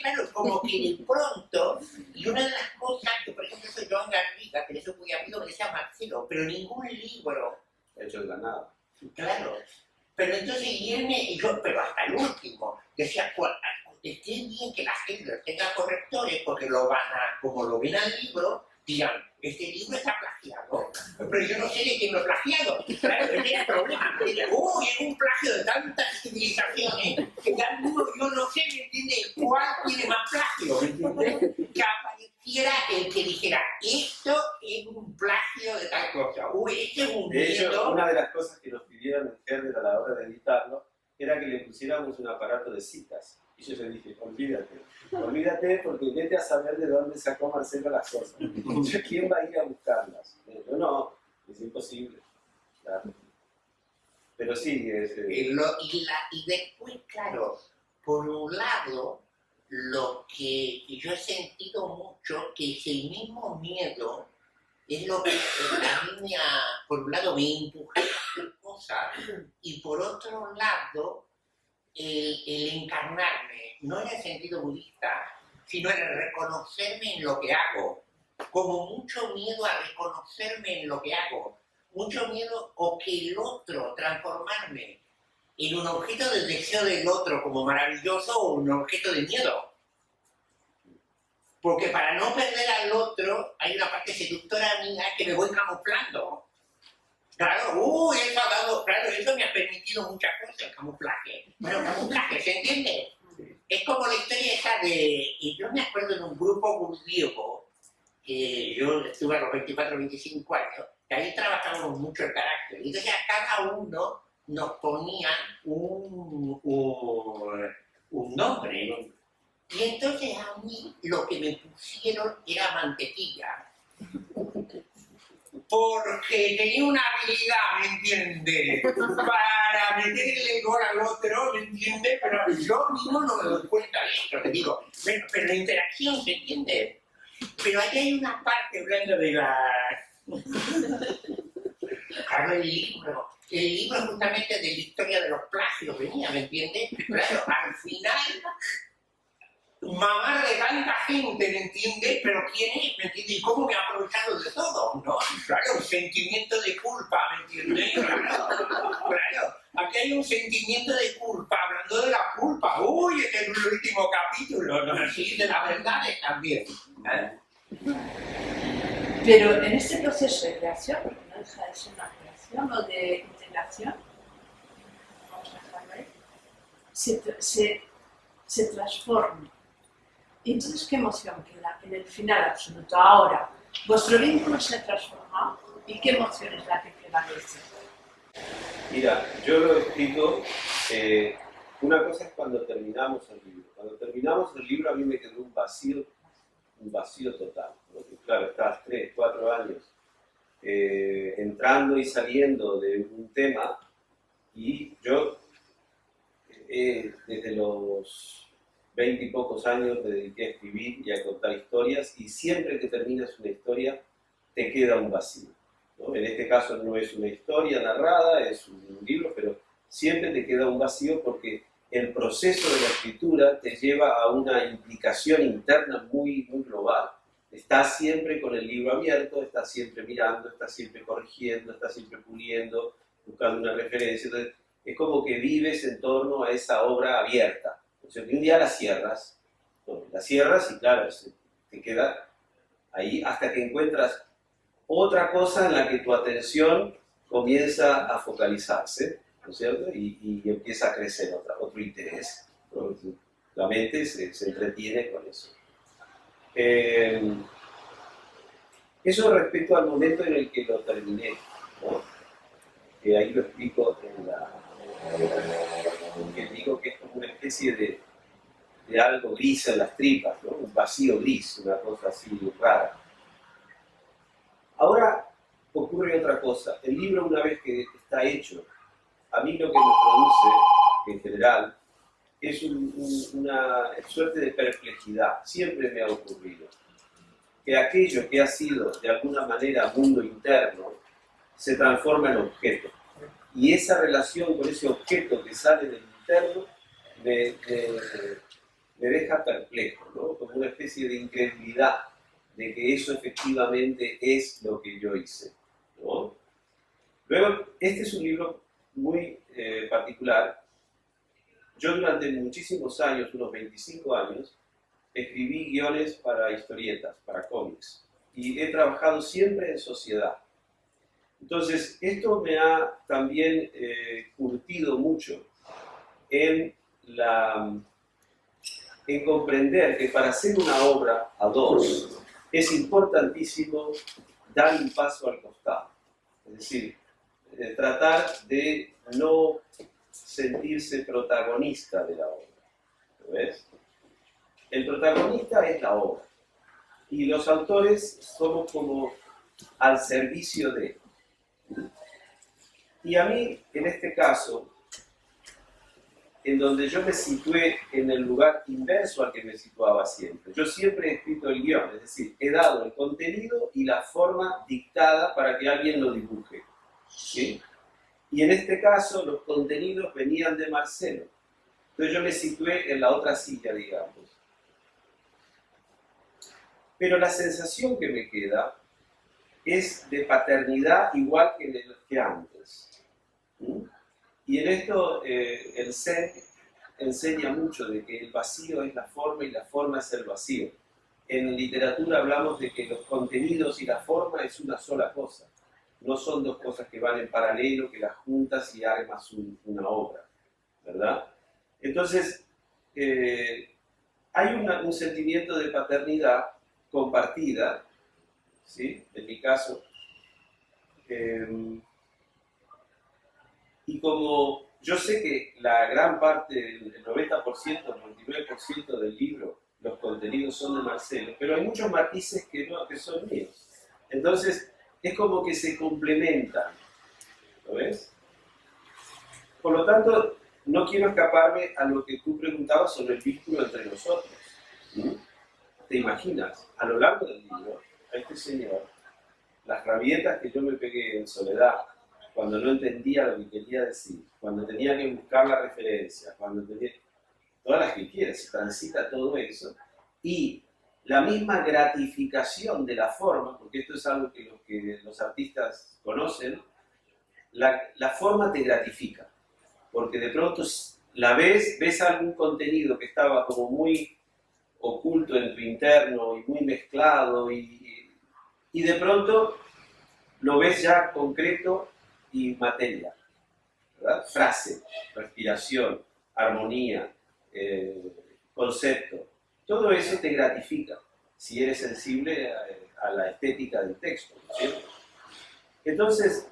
claro, como que de pronto, y una de las cosas que, por ejemplo, soy Joan Garriga, que eso muy amigo, me decía Marcelo, pero ningún libro, Hecho de la nada. claro, pero entonces, pero hasta el último, decía, es bien que la gente tenga correctores porque como lo ven al libro, digan, este libro está plagiado, pero yo no sé de quién lo he plagiado. Claro, ese es el problema. Uy, es un plagio de tantas civilizaciones que ya yo no sé, ¿me entiendes? ¿Cuál tiene más plagio? ¿Me entiendes? Que apareciera el que dijera, esto es un plagio de tal cosa. Uy, este es un De hecho, miedo. una de las cosas que nos pidieron en Herder a la hora de editarlo era que le pusiéramos un aparato de citas. Y yo le dije, olvídate porque vete a saber de dónde sacó Marcelo las cosas. ¿Quién va a ir a buscarlas? Yo no, es imposible. Claro. Pero sí, Y después, claro, por un lado, lo que yo he sentido mucho, que es el mismo miedo, es lo que a mí por un lado, me empuja a hacer cosas, y por otro lado, el encarnarme, no en el sentido budista, sino en el reconocerme en lo que hago. Como mucho miedo a reconocerme en lo que hago. Mucho miedo o que el otro, transformarme en un objeto de deseo del otro como maravilloso o un objeto de miedo. Porque para no perder al otro hay una parte seductora mía que me voy camuflando. Claro, eso ha dado, claro, eso me ha permitido muchas cosas, el camuflaje. Bueno, camuflaje, ¿se entiende? Es como la historia esa y yo me acuerdo de un grupo griego, que yo estuve a los 24, 25 años, que ahí trabajábamos mucho el carácter. Y entonces a cada uno nos ponían un nombre. Y entonces a mí lo que me pusieron era mantequilla. Porque tenía una habilidad, ¿me entiendes? Para meterle el gol al otro, ¿me entiendes? Pero yo mismo no me doy cuenta de esto, te digo. Pero la interacción, ¿se entiende? Pero ahí hay una parte hablando de claro, el libro justamente de la historia de los plagios venía, ¿me entiendes? Claro, al final, mamar de tanta gente, ¿me entiendes? Pero ¿quién es? ¿Me entiendes? ¿Y cómo me ha aprovechado de todo? ¿No? Claro, un sentimiento de culpa, ¿me entiendes? Claro, aquí hay un sentimiento de culpa, hablando de la culpa. Uy, este es el último capítulo, ¿no? Sí, de las verdades también. Pero en este proceso de creación, porque no deja de ser una creación o de integración, vamos a dejarlo ahí, se transforma. Y entonces, ¿qué emoción queda en el final absoluto? Ahora, vuestro vínculo se ha transformado y ¿qué emoción es la que prevalece? Mira, yo lo he escrito, una cosa es cuando terminamos el libro. Cuando terminamos el libro a mí me quedó un vacío total. Porque claro, estás 3, 4 años entrando y saliendo de un tema y yo desde los 20 y pocos años me dediqué a escribir y a contar historias y siempre que terminas una historia te queda un vacío, ¿no? En este caso no es una historia narrada, es un libro, pero siempre te queda un vacío porque el proceso de la escritura te lleva a una implicación interna muy, muy global. Estás siempre con el libro abierto, estás siempre mirando, estás siempre corrigiendo, estás siempre puliendo, buscando una referencia. Entonces, es como que vives en torno a esa obra abierta. O sea, que un día la cierras y claro, te queda Ahí hasta que encuentras otra cosa en la que tu atención comienza a focalizarse, ¿no es cierto? Y empieza a crecer otro interés, ¿no? La mente se entretiene con eso. Eso respecto al momento en el que lo terminé, ¿no? Que ahí lo explico que digo que es como una especie de algo gris en las tripas, ¿no? Un vacío gris, una cosa así rara. Ahora ocurre otra cosa. El libro, una vez que está hecho, a mí lo que me produce, en general, es una suerte de perplejidad. Siempre me ha ocurrido que aquello que ha sido, de alguna manera, mundo interno, se transforma en objeto. Y esa relación con ese objeto que sale del interno me deja perplejo, ¿no? Como una especie de incredulidad de que eso efectivamente es lo que yo hice, ¿no? Luego, este es un libro muy particular. Yo durante muchísimos años, unos 25 años, escribí guiones para historietas, para cómics, y he trabajado siempre en sociedad. Entonces, esto me ha también curtido mucho en comprender que para hacer una obra a dos es importantísimo dar un paso al costado. Es decir, tratar de no sentirse protagonista de la obra. ¿Lo ves? El protagonista es la obra. Y los autores somos como al servicio de. Y a mí, en este caso, en donde yo me situé en el lugar inverso al que me situaba siempre. Yo siempre he escrito el guión, es decir, he dado el contenido y la forma dictada para que alguien lo dibuje, ¿sí? Y en este caso, los contenidos venían de Marcelo. Entonces yo me situé en la otra silla, digamos. Pero la sensación que me queda es de paternidad igual que antes. Y en esto el Zen enseña mucho de que el vacío es la forma y la forma es el vacío. En literatura hablamos de que los contenidos y la forma es una sola cosa. No son dos cosas que van en paralelo, que las juntas y armas una obra, ¿verdad? Entonces, hay un sentimiento de paternidad compartida, ¿sí? En mi caso. Y como yo sé que la gran parte, el 90%, el 99% del libro, los contenidos son de Marcelo, pero hay muchos matices que son míos. Entonces, es como que se complementan, ¿lo ves? Por lo tanto, no quiero escaparme a lo que tú preguntabas sobre el vínculo entre nosotros. ¿Te imaginas? A lo largo del libro, a este señor, las rabietas que yo me pegué en soledad, cuando no entendía lo que quería decir, cuando tenía que buscar la referencia, cuando tenía... Todas las que quieras, se transita todo eso. Y la misma gratificación de la forma, porque esto es algo que los artistas conocen, la forma te gratifica. Porque de pronto la ves algún contenido que estaba como muy oculto en tu interno y muy mezclado y de pronto lo ves ya concreto y materia, ¿verdad? Frase, respiración, armonía, concepto, todo eso te gratifica si eres sensible a la estética del texto, ¿sí? Entonces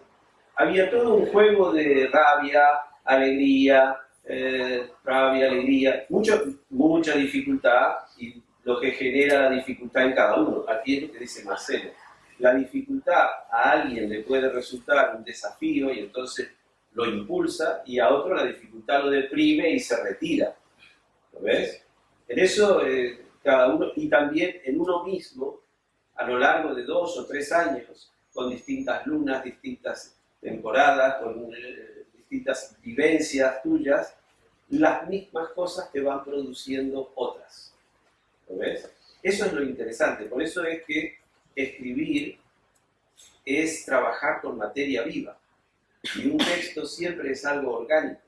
había todo un juego de rabia, alegría, mucha dificultad, y lo que genera la dificultad en cada uno. Aquí es lo que dice Marcelo. La dificultad a alguien le puede resultar un desafío y entonces lo impulsa, y a otro la dificultad lo deprime y se retira. ¿Lo ves? En eso cada uno, y también en uno mismo, a lo largo de 2 o 3 años, con distintas lunas, distintas temporadas, con distintas vivencias tuyas, las mismas cosas te van produciendo otras. ¿Lo ves? Eso es lo interesante. Por eso es que escribir es trabajar con materia viva. Y un texto siempre es algo orgánico,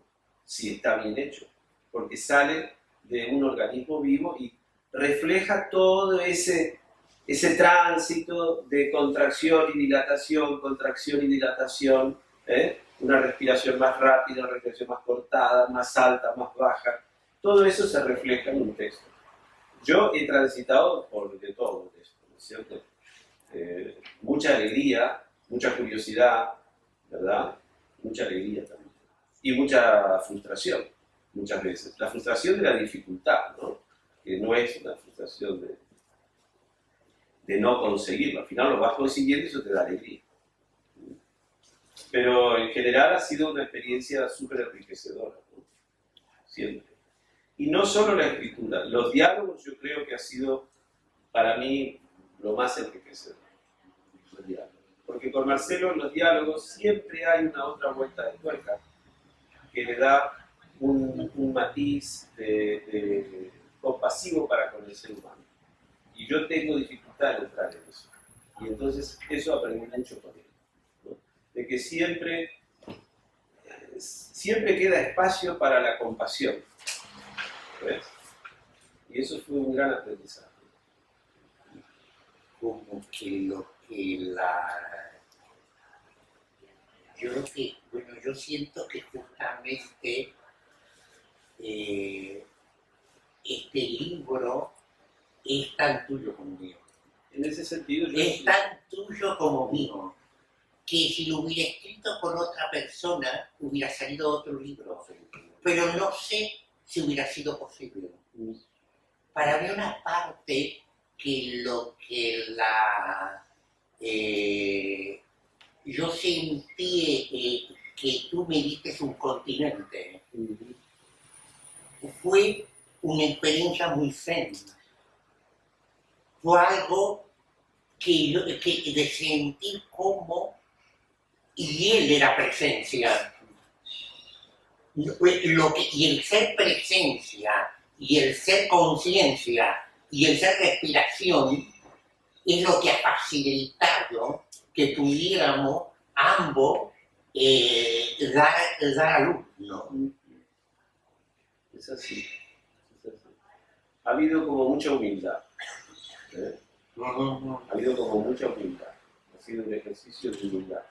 si está bien hecho, porque sale de un organismo vivo y refleja todo ese ese tránsito de contracción y dilatación, ¿eh? Una respiración más rápida, una respiración más cortada, más alta, más baja, todo eso se refleja en un texto. Yo he transitado por de todo esto, ¿no es cierto? Mucha alegría, mucha curiosidad, ¿verdad? Mucha alegría también. Y mucha frustración, muchas veces. La frustración de la dificultad, ¿no? Que no es una frustración de no conseguirlo. Al final lo vas consiguiendo y eso te da alegría. Pero en general ha sido una experiencia súper enriquecedora, ¿no? Siempre. Y no solo la escritura, los diálogos yo creo que ha sido para mí lo más enriquecedor. Los diálogos. Porque con Marcelo en los diálogos siempre hay una otra vuelta de tuerca que le da un matiz compasivo para con el ser humano. Y yo tengo dificultad en entrar en eso. Y entonces eso aprendí mucho con él, ¿no? De que siempre queda espacio para la compasión. ¿Ves? Y eso fue un gran aprendizaje. Como que lo que yo creo que, bueno, yo siento que justamente este libro es tan tuyo como mío. En ese sentido, yo Es tan tuyo como mío, que si lo hubiera escrito con otra persona, hubiera salido otro libro. Pero no sé si hubiera sido posible. Para mí una parte que lo que yo sentí que tú me diste un continente, fue una experiencia muy zen. Fue algo que de sentir como, y él era presencia. Y el ser presencia, y el ser conciencia, y el ser respiración, es lo que ha facilitado que pudiéramos ambos dar a luz, ¿no? Es así. Ha habido como mucha humildad. ¿Eh? Ha habido como mucha humildad. Ha sido un ejercicio de humildad.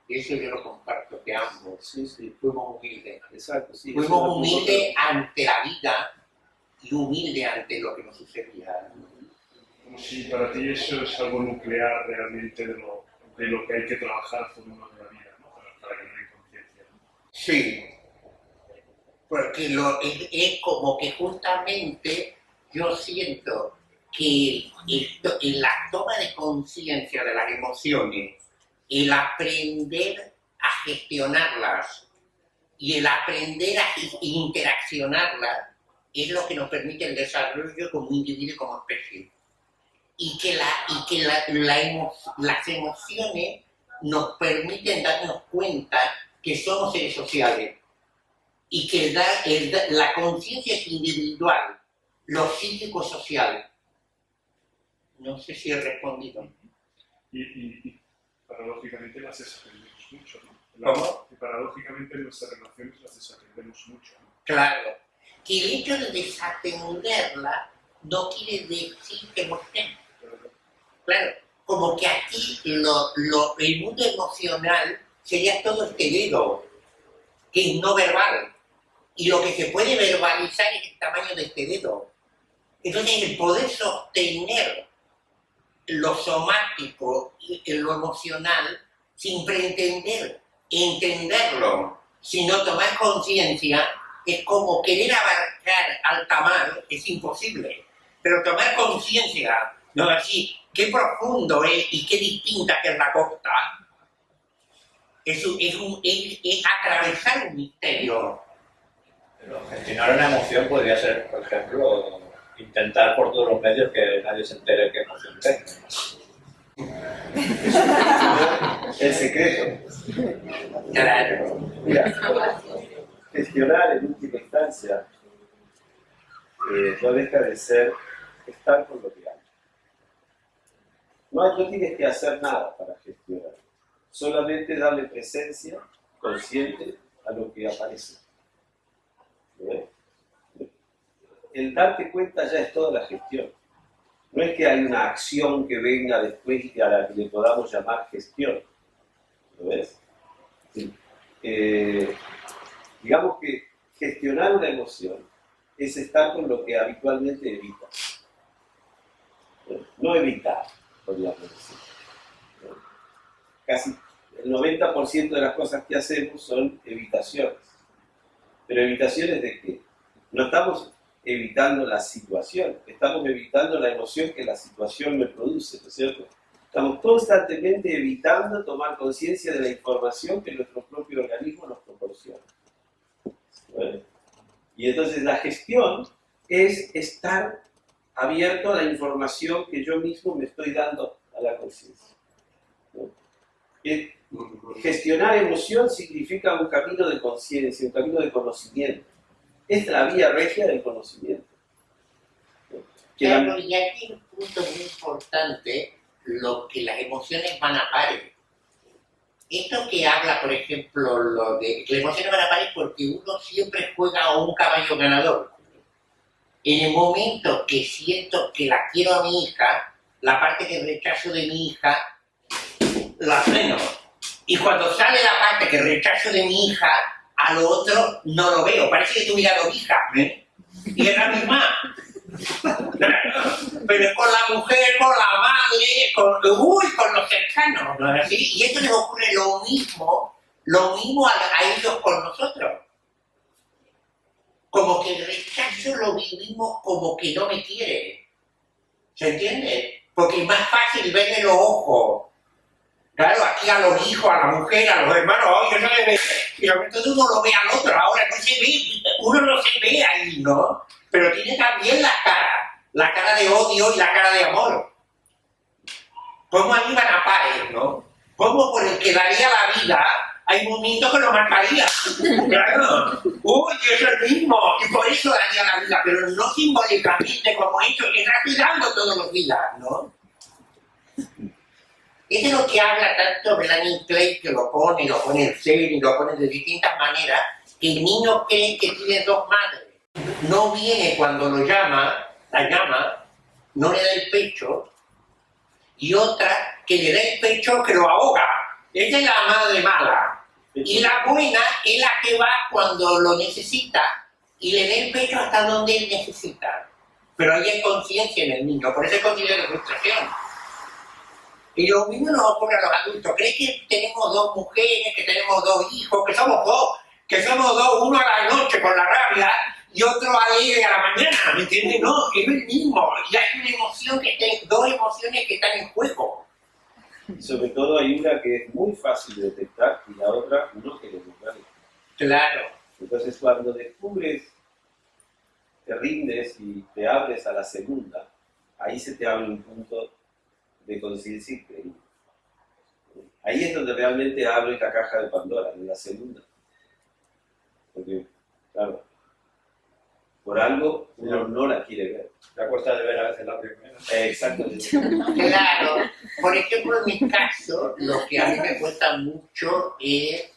Eso yo lo comparto, que ambos Sí, sí. fuimos humildes. Exacto, sí. Fuimos humildes ante la vida y humildes ante lo que nos sucedía. Como si para ti eso es algo nuclear realmente de lo que hay que trabajar a fondo de la vida, ¿no? Para que no haya conciencia, ¿no? Sí, porque es como que justamente yo siento que en la toma de conciencia de las emociones, el aprender a gestionarlas y el aprender a interaccionarlas es lo que nos permite el desarrollo como individuo y como especie. Y que las emociones nos permiten darnos cuenta que somos seres sociales y que la conciencia es individual, lo psíquico es social. No sé si he respondido. Y paradójicamente las desaprendemos mucho, ¿no? ¿Cómo? Y paradójicamente nuestras relaciones las desaprendemos mucho, ¿no? Claro, que el hecho de desatenderla no quiere decir que no estén. Claro, como que aquí el mundo emocional sería todo este dedo, que es no verbal. Y lo que se puede verbalizar es el tamaño de este dedo. Entonces, el poder sostener lo somático y lo emocional sin pretender entenderlo, sino tomar conciencia, es como querer abarcar alta mar, es imposible. Pero tomar conciencia, no así, qué profundo es y qué distinta que es la costa, es atravesar un misterio. Pero gestionar una emoción podría ser, por ejemplo, intentar por todos los medios que nadie se entere qué emoción tenga. El secreto. Claro. Mira, gestionar en última instancia no deja de ser estar con lo que hay. No tienes que hacer nada para gestionar. Solamente darle presencia consciente a lo que aparece. ¿Bien? el darte cuenta ya es toda la gestión. No es que hay una acción que venga después y a la que le podamos llamar gestión. ¿Lo ves? Sí. Digamos que gestionar una emoción es estar con lo que habitualmente evitas. No evitar, podríamos decir. Casi el 90% de las cosas que hacemos son evitaciones. ¿Pero evitaciones de qué? No estamos evitando la situación, estamos evitando la emoción que la situación me produce, ¿no es cierto? Estamos constantemente evitando tomar conciencia de la información que nuestro propio organismo nos proporciona. ¿Bueno? Y entonces la gestión es estar abierto a la información que yo mismo me estoy dando a la conciencia. ¿No? Gestionar emoción significa un camino de conciencia, un camino de conocimiento. Es la vía regia del conocimiento. Claro, y aquí hay un punto muy importante, lo que las emociones van a pares. Esto que habla, por ejemplo, lo de que las emociones van a pares porque uno siempre juega a un caballo ganador. En el momento que siento que la quiero a mi hija, la parte que rechazo de mi hija, la freno. Y cuando sale la parte que rechazo de mi hija, a lo otro no lo veo. Parece que tuviera dos hijas, ¿eh? Y es la misma. Pero con la mujer, con la madre, con los cercanos, ¿no es así? Y esto les ocurre lo mismo a ellos con nosotros. Como que el rechazo lo vivimos como que no me quiere. ¿Se entiende? Porque es más fácil verle los ojos. Claro, aquí a los hijos, a la mujer, a los hermanos, oye, no se ve. Y entonces uno lo ve al otro, ahora no se ve, uno no se ve ahí, ¿no? Pero tiene también la cara de odio y la cara de amor. ¿Cómo ahí van a pares, no? ¿Cómo por el que daría la vida, hay momentos que lo mataría? Claro, uy, es el mismo, y por eso daría la vida, pero no simbólicamente como hecho, que está cuidando todos los días, ¿no? Eso es lo que habla tanto Melanie Klein, que lo pone en serio y lo pone de distintas maneras, que el niño cree que tiene dos madres. No viene cuando lo llama, la llama, no le da el pecho, y otra que le da el pecho que lo ahoga. Esa es la madre mala. Y la buena es la que va cuando lo necesita y le da el pecho hasta donde él necesita. Pero ahí hay conciencia en el niño, por eso es conciencia de frustración. Y lo mismo nos ocurre a los adultos. ¿Crees que tenemos dos mujeres, que tenemos dos hijos, que somos dos, uno a la noche con la rabia y otro alegre a la mañana? ¿Me entiendes? No, es el mismo. Y hay una emoción dos emociones que están en juego. Sobre todo hay una que es muy fácil de detectar y la otra no que lo contrario. Claro. Entonces cuando descubres, te rindes y te abres a la segunda, ahí se te abre un punto de conciencia increíble. Ahí es donde realmente abre la caja de Pandora, en la segunda. Porque, claro, por algo uno no la quiere ver. La cuesta de ver a veces la primera. Exactamente. Claro. Por ejemplo, en mi caso, lo que a mí me cuesta mucho es...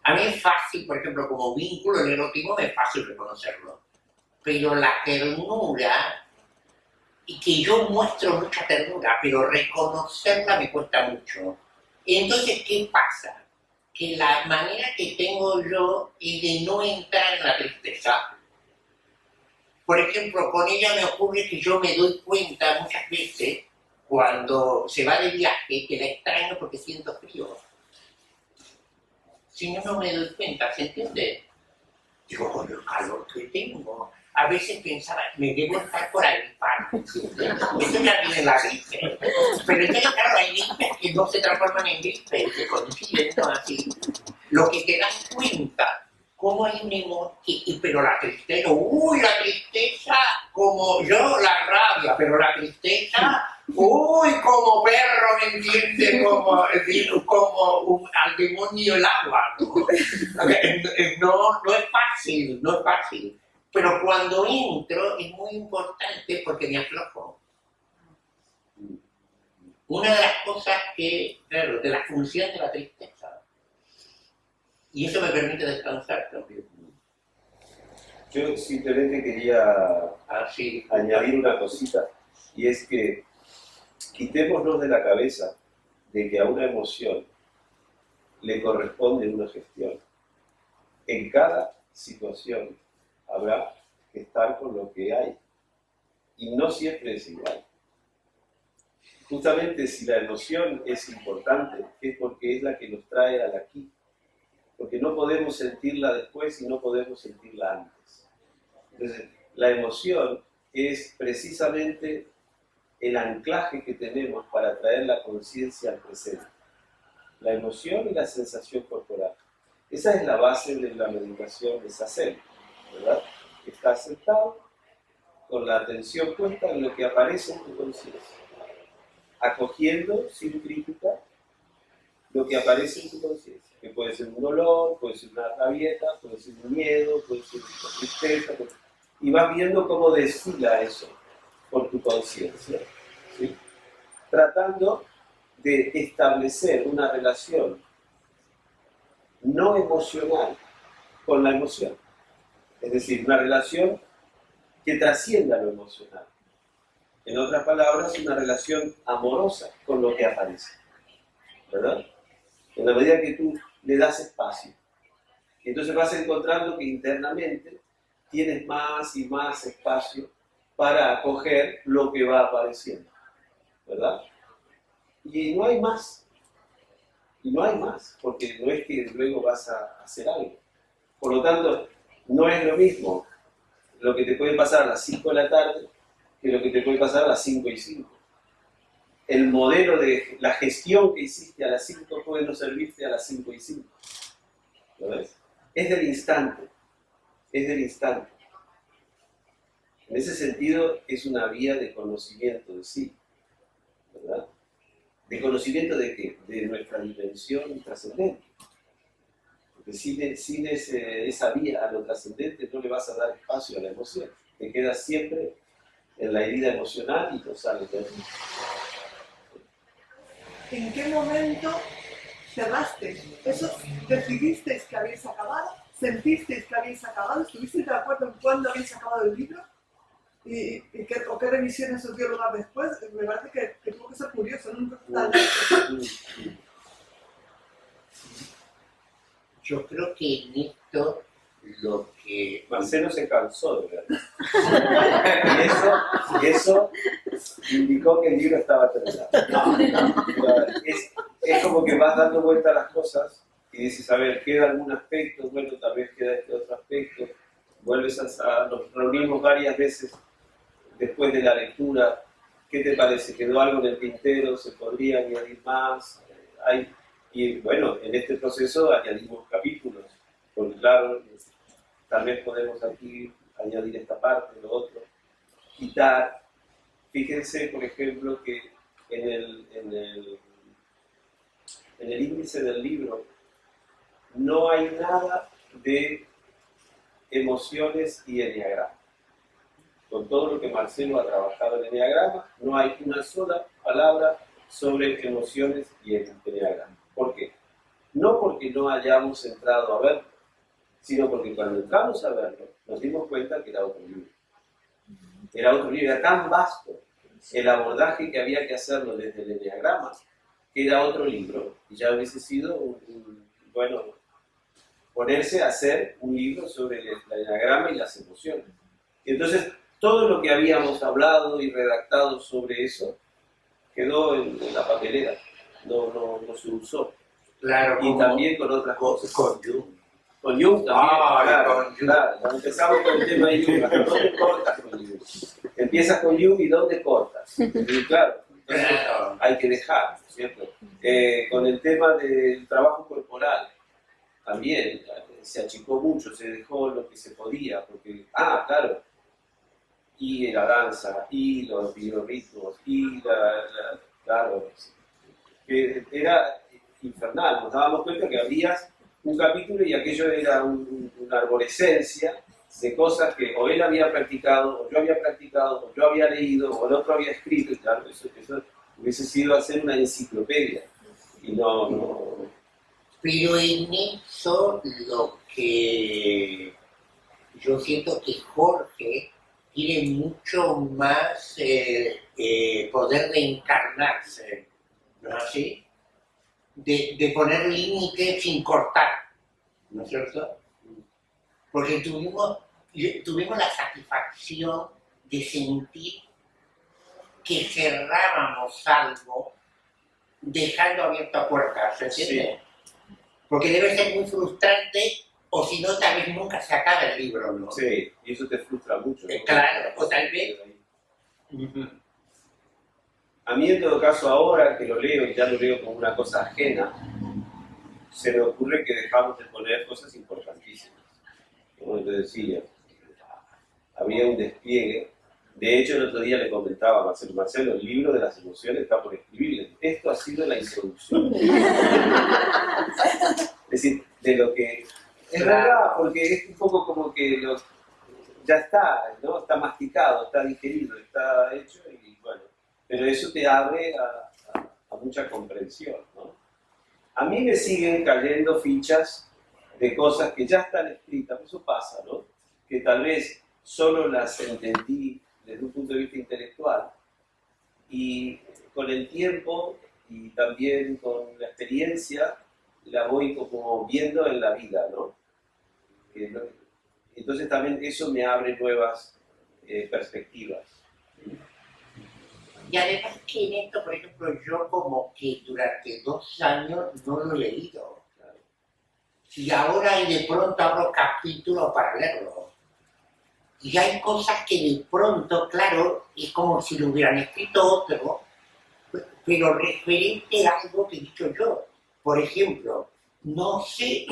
a mí es fácil, por ejemplo, como vínculo, el erotismo es fácil reconocerlo. Pero la ternura... y que yo muestro mucha ternura, pero reconocerla me cuesta mucho. Entonces, ¿qué pasa? Que la manera que tengo yo es de no entrar en la tristeza. Por ejemplo, con ella me ocurre que yo me doy cuenta muchas veces, cuando se va de viaje, que la extraño porque siento frío. Si no, no me doy cuenta, ¿se entiende? Digo, con el calor que tengo. A veces pensaba, me debo estar por ahí, eso ya viene la gripe. Pero entonces, claro, hay gripes que no se transforman en gripe, que coinciden, ¿no? Así. Lo que te das cuenta, cómo hay un emoción, pero la tristeza, la tristeza, como yo, la rabia, pero la tristeza, como perro, ¿me entiendes? Como al demonio el agua, ¿no? No es fácil, no es fácil. Pero cuando entro es muy importante porque me aflojo. Una de las cosas que, claro, de la función de la tristeza. Y eso me permite descansar también. Yo simplemente quería Así. añadir una cosita, y es que quitémonos de la cabeza de que a una emoción le corresponde una gestión. En cada situación habrá que estar con lo que hay, y no siempre es igual. Justamente si la emoción es importante, es porque es la que nos trae al aquí, porque no podemos sentirla después y no podemos sentirla antes. Entonces, la emoción es precisamente el anclaje que tenemos para traer la conciencia al presente. La emoción y la sensación corporal. Esa es la base de la meditación de Zazen, ¿verdad? Estás sentado con la atención puesta en lo que aparece en tu conciencia, acogiendo sin crítica lo que aparece en tu conciencia, que puede ser un dolor, puede ser una rabieta, puede ser un miedo, puede ser una tristeza, y vas viendo cómo desfila eso por tu conciencia, ¿sí? Tratando de establecer una relación no emocional con la emoción, es decir, una relación que trascienda lo emocional. En otras palabras, una relación amorosa con lo que aparece, ¿verdad? En la medida que tú le das espacio. Entonces vas encontrando que internamente tienes más y más espacio para acoger lo que va apareciendo, ¿verdad? Y no hay más. Y no hay más, porque no es que luego vas a hacer algo. Por lo tanto, no es lo mismo lo que te puede pasar a las 5 de la tarde que lo que te puede pasar a las 5:05. El modelo de la gestión que hiciste a las 5 puede no servirte a las 5:05. ¿Lo ves? Es del instante. Es del instante. En ese sentido, es una vía de conocimiento de sí, ¿verdad? ¿De conocimiento de qué? De nuestra dimensión trascendente. Porque sin esa vía a lo trascendente no le vas a dar espacio a la emoción. Te quedas siempre en la herida emocional y no sales de ahí. ¿En qué momento cerraste? ¿Eso decidisteis que habéis acabado? ¿Sentisteis que habéis acabado? ¿Estuvisteis de acuerdo en cuándo habéis acabado el libro? ¿Y qué revisiones os dio lugar después? Me parece que tuvo que ser curioso, ¿no? Yo creo que en esto lo que... Marcelo se cansó de ver. Y eso indicó que el libro estaba terminado. Es como que vas dando vuelta a las cosas y dices, a ver, queda algún aspecto, bueno, tal vez queda este otro aspecto. Vuelves nos reunimos varias veces después de la lectura. ¿Qué te parece? ¿Quedó algo en el tintero? ¿Se podría añadir más? Y bueno, en este proceso añadimos capítulos, porque claro, tal vez podemos aquí añadir esta parte, lo otro, quitar. Fíjense, por ejemplo, que en el índice del libro no hay nada de emociones y enneagrama. Con todo lo que Marcelo ha trabajado en enneagrama, no hay una sola palabra sobre emociones y enneagrama. ¿Por qué? No porque no hayamos entrado a verlo, sino porque cuando entramos a verlo, nos dimos cuenta que era otro libro. Era otro libro, era tan vasto el abordaje que había que hacerlo desde el enneagrama, que era otro libro, y ya hubiese sido, bueno, ponerse a hacer un libro sobre el enneagrama y las emociones. Y entonces, todo lo que habíamos hablado y redactado sobre eso quedó en la papelera, no se usó. Claro, Y también con otras cosas. Con Jung. Con Jung también, claro, con Jung. claro. Cuando empezamos con el tema de Jung, ¿dónde cortas con Jung? Empiezas con Jung y ¿dónde cortas? Y claro, entonces hay que dejar, ¿cierto? Con el tema del trabajo corporal, también se achicó mucho, se dejó lo que se podía, porque, claro, y la danza, y los biorritmos, y claro, que era infernal. Nos dábamos cuenta que abrías un capítulo y aquello era una arborescencia de cosas que o él había practicado, o yo había practicado, o yo había leído, o el otro había escrito, y claro, eso hubiese sido hacer una enciclopedia. Y no. Pero en eso lo que yo siento que Jorge tiene mucho más poder de encarnarse, ¿no es así? De poner límites sin cortar, ¿no es cierto? Porque tuvimos la satisfacción de sentir que cerrábamos algo dejando abiertas puertas, ¿se entiende? Sí. Porque debe ser muy frustrante, o si no, tal vez nunca se acaba el libro, ¿no? Sí, y eso te frustra mucho, ¿no? Claro, o tal vez. A mí, en todo caso, ahora que lo leo y ya lo leo como una cosa ajena, se me ocurre que dejamos de poner cosas importantísimas. Como te decía, había un despliegue. De hecho, el otro día le comentaba a Marcelo, el libro de las emociones está por escribir. Esto ha sido la introducción. Es decir, de lo que... Es verdad, porque es un poco como que ya está, ¿no? Está masticado, está digerido, está hecho y bueno. Pero eso te abre a mucha comprensión, ¿no? A mí me siguen cayendo fichas de cosas que ya están escritas, eso pasa, ¿no? Que tal vez solo las entendí desde un punto de vista intelectual y con el tiempo y también con la experiencia la voy como viendo en la vida, ¿no? Entonces también eso me abre nuevas perspectivas. Y además que en esto, por ejemplo, yo como que durante 2 años no lo he leído. Y ahora y de pronto abro capítulos para leerlo. Y hay cosas que de pronto, claro, es como si lo hubieran escrito otro, pero referente a algo que he dicho yo. Por ejemplo, no sé,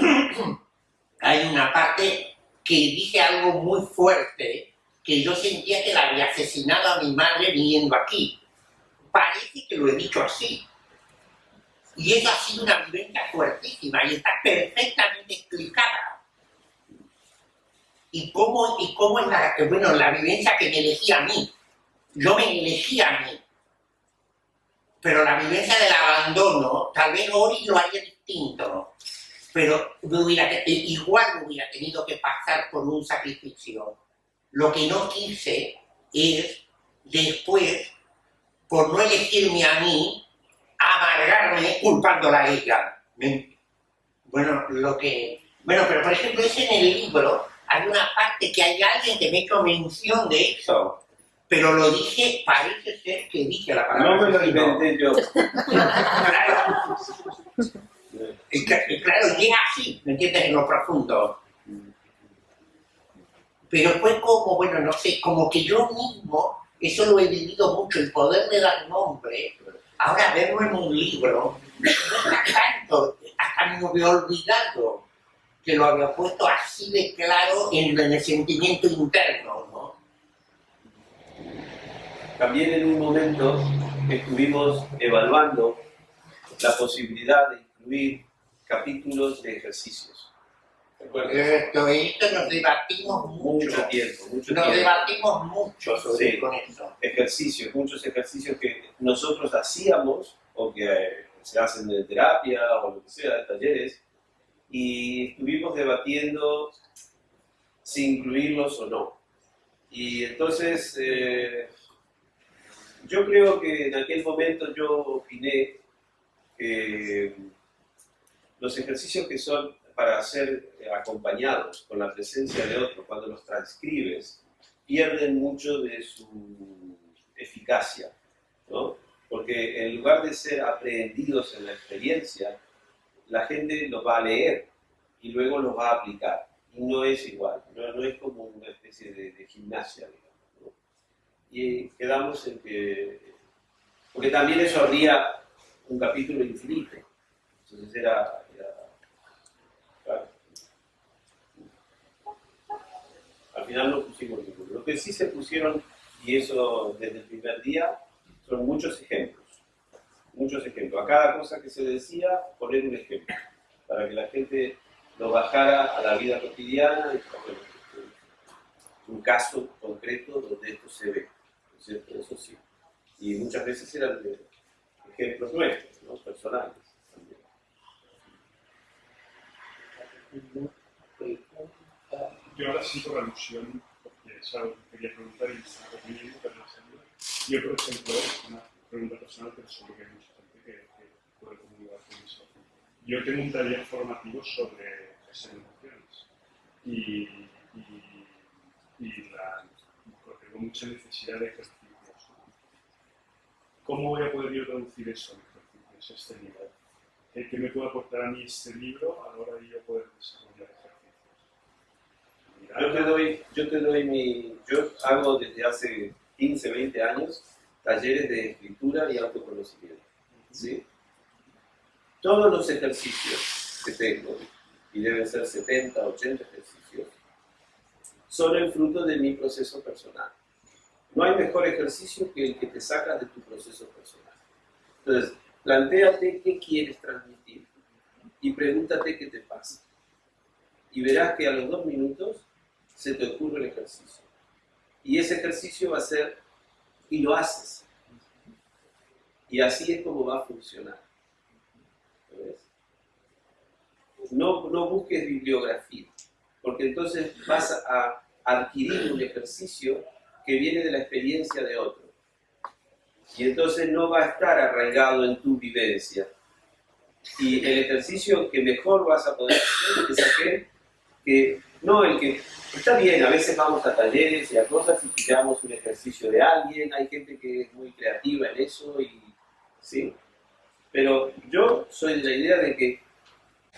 hay una parte que dice algo muy fuerte, que yo sentía que la había asesinado a mi madre viniendo aquí. Parece que lo he dicho así. Y eso ha sido una vivencia fuertísima y está perfectamente explicada. ¿Y cómo es la vivencia que me elegía a mí? Yo me elegía a mí. Pero la vivencia del abandono, tal vez Ori lo haría distinto, pero igual me hubiera tenido que pasar por un sacrificio. Lo que no quise es, después, por no elegirme a mí, amargarme culpándola a ella. Pero por ejemplo, es en el libro, hay una parte que hay alguien que me ha hecho mención de eso. Pero lo dije, parece ser que dije la palabra. No me lo inventé yo. Claro. Y claro, y es así, ¿me entiendes? En lo profundo. Pero fue como, bueno, no sé, como que yo mismo, eso lo he vivido mucho, el poderle dar nombre, ahora verlo en un libro, no está tanto, hasta me había olvidado que lo había puesto así de claro en el sentimiento interno, ¿no? También en un momento estuvimos evaluando la posibilidad de incluir capítulos de ejercicios. Esto nos debatimos mucho tiempo. Nos debatimos mucho sobre con eso. Ejercicios, muchos ejercicios que nosotros hacíamos o que se hacen de terapia o lo que sea, de talleres, y estuvimos debatiendo si incluirlos o no. Y entonces, yo creo que en aquel momento yo opiné que los ejercicios que son para ser acompañados con la presencia de otro, cuando los transcribes, pierden mucho de su eficacia, ¿no? Porque en lugar de ser aprehendidos en la experiencia, la gente los va a leer y luego los va a aplicar. Y no es igual, no es como una especie de gimnasia, digamos, ¿no? Y quedamos en que... Porque también eso habría un capítulo infinito. Entonces era claro. Al final no pusimos ninguno. Lo que sí se pusieron, y eso desde el primer día, son muchos ejemplos. Muchos ejemplos. A cada cosa que se decía, poner un ejemplo. Para que la gente lo bajara a la vida cotidiana. Un caso concreto donde esto se ve. ¿No es cierto? Eso sí. Y muchas veces eran ejemplos nuestros, ¿no? Personales también. yo ahora siento la alusión, porque es algo que quería preguntar y me estaba repitiendo, pero no sabía. Yo, por ejemplo, es una pregunta personal, pero seguro que hay mucha gente que puede comunicar con eso. Yo tengo un taller formativo sobre gestión de emociones tengo mucha necesidad de ejercicios. ¿Cómo voy a poder yo traducir eso en ejercicios, este nivel? ¿Qué me puede aportar a mí este libro a la hora de yo poder desarrollar ejercicios? Yo hago desde hace 15, 20 años talleres de escritura y autoconocimiento. ¿Sí? Todos los ejercicios que tengo, y deben ser 70, 80 ejercicios, son el fruto de mi proceso personal. No hay mejor ejercicio que el que te saca de tu proceso personal. Entonces, plantéate qué quieres transmitir y pregúntate qué te pasa. Y verás que a los 2 minutos se te ocurre el ejercicio. Y ese ejercicio va a ser, y lo haces. Y así es como va a funcionar. ¿Ves? No busques bibliografía, porque entonces vas a adquirir un ejercicio que viene de la experiencia de otro. Y entonces no va a estar arraigado en tu vivencia. Y el ejercicio que mejor vas a poder hacer es aquel que, no el que, está bien, a veces vamos a talleres y a cosas y pillamos un ejercicio de alguien, hay gente que es muy creativa en eso, ¿sí? Pero yo soy de la idea de que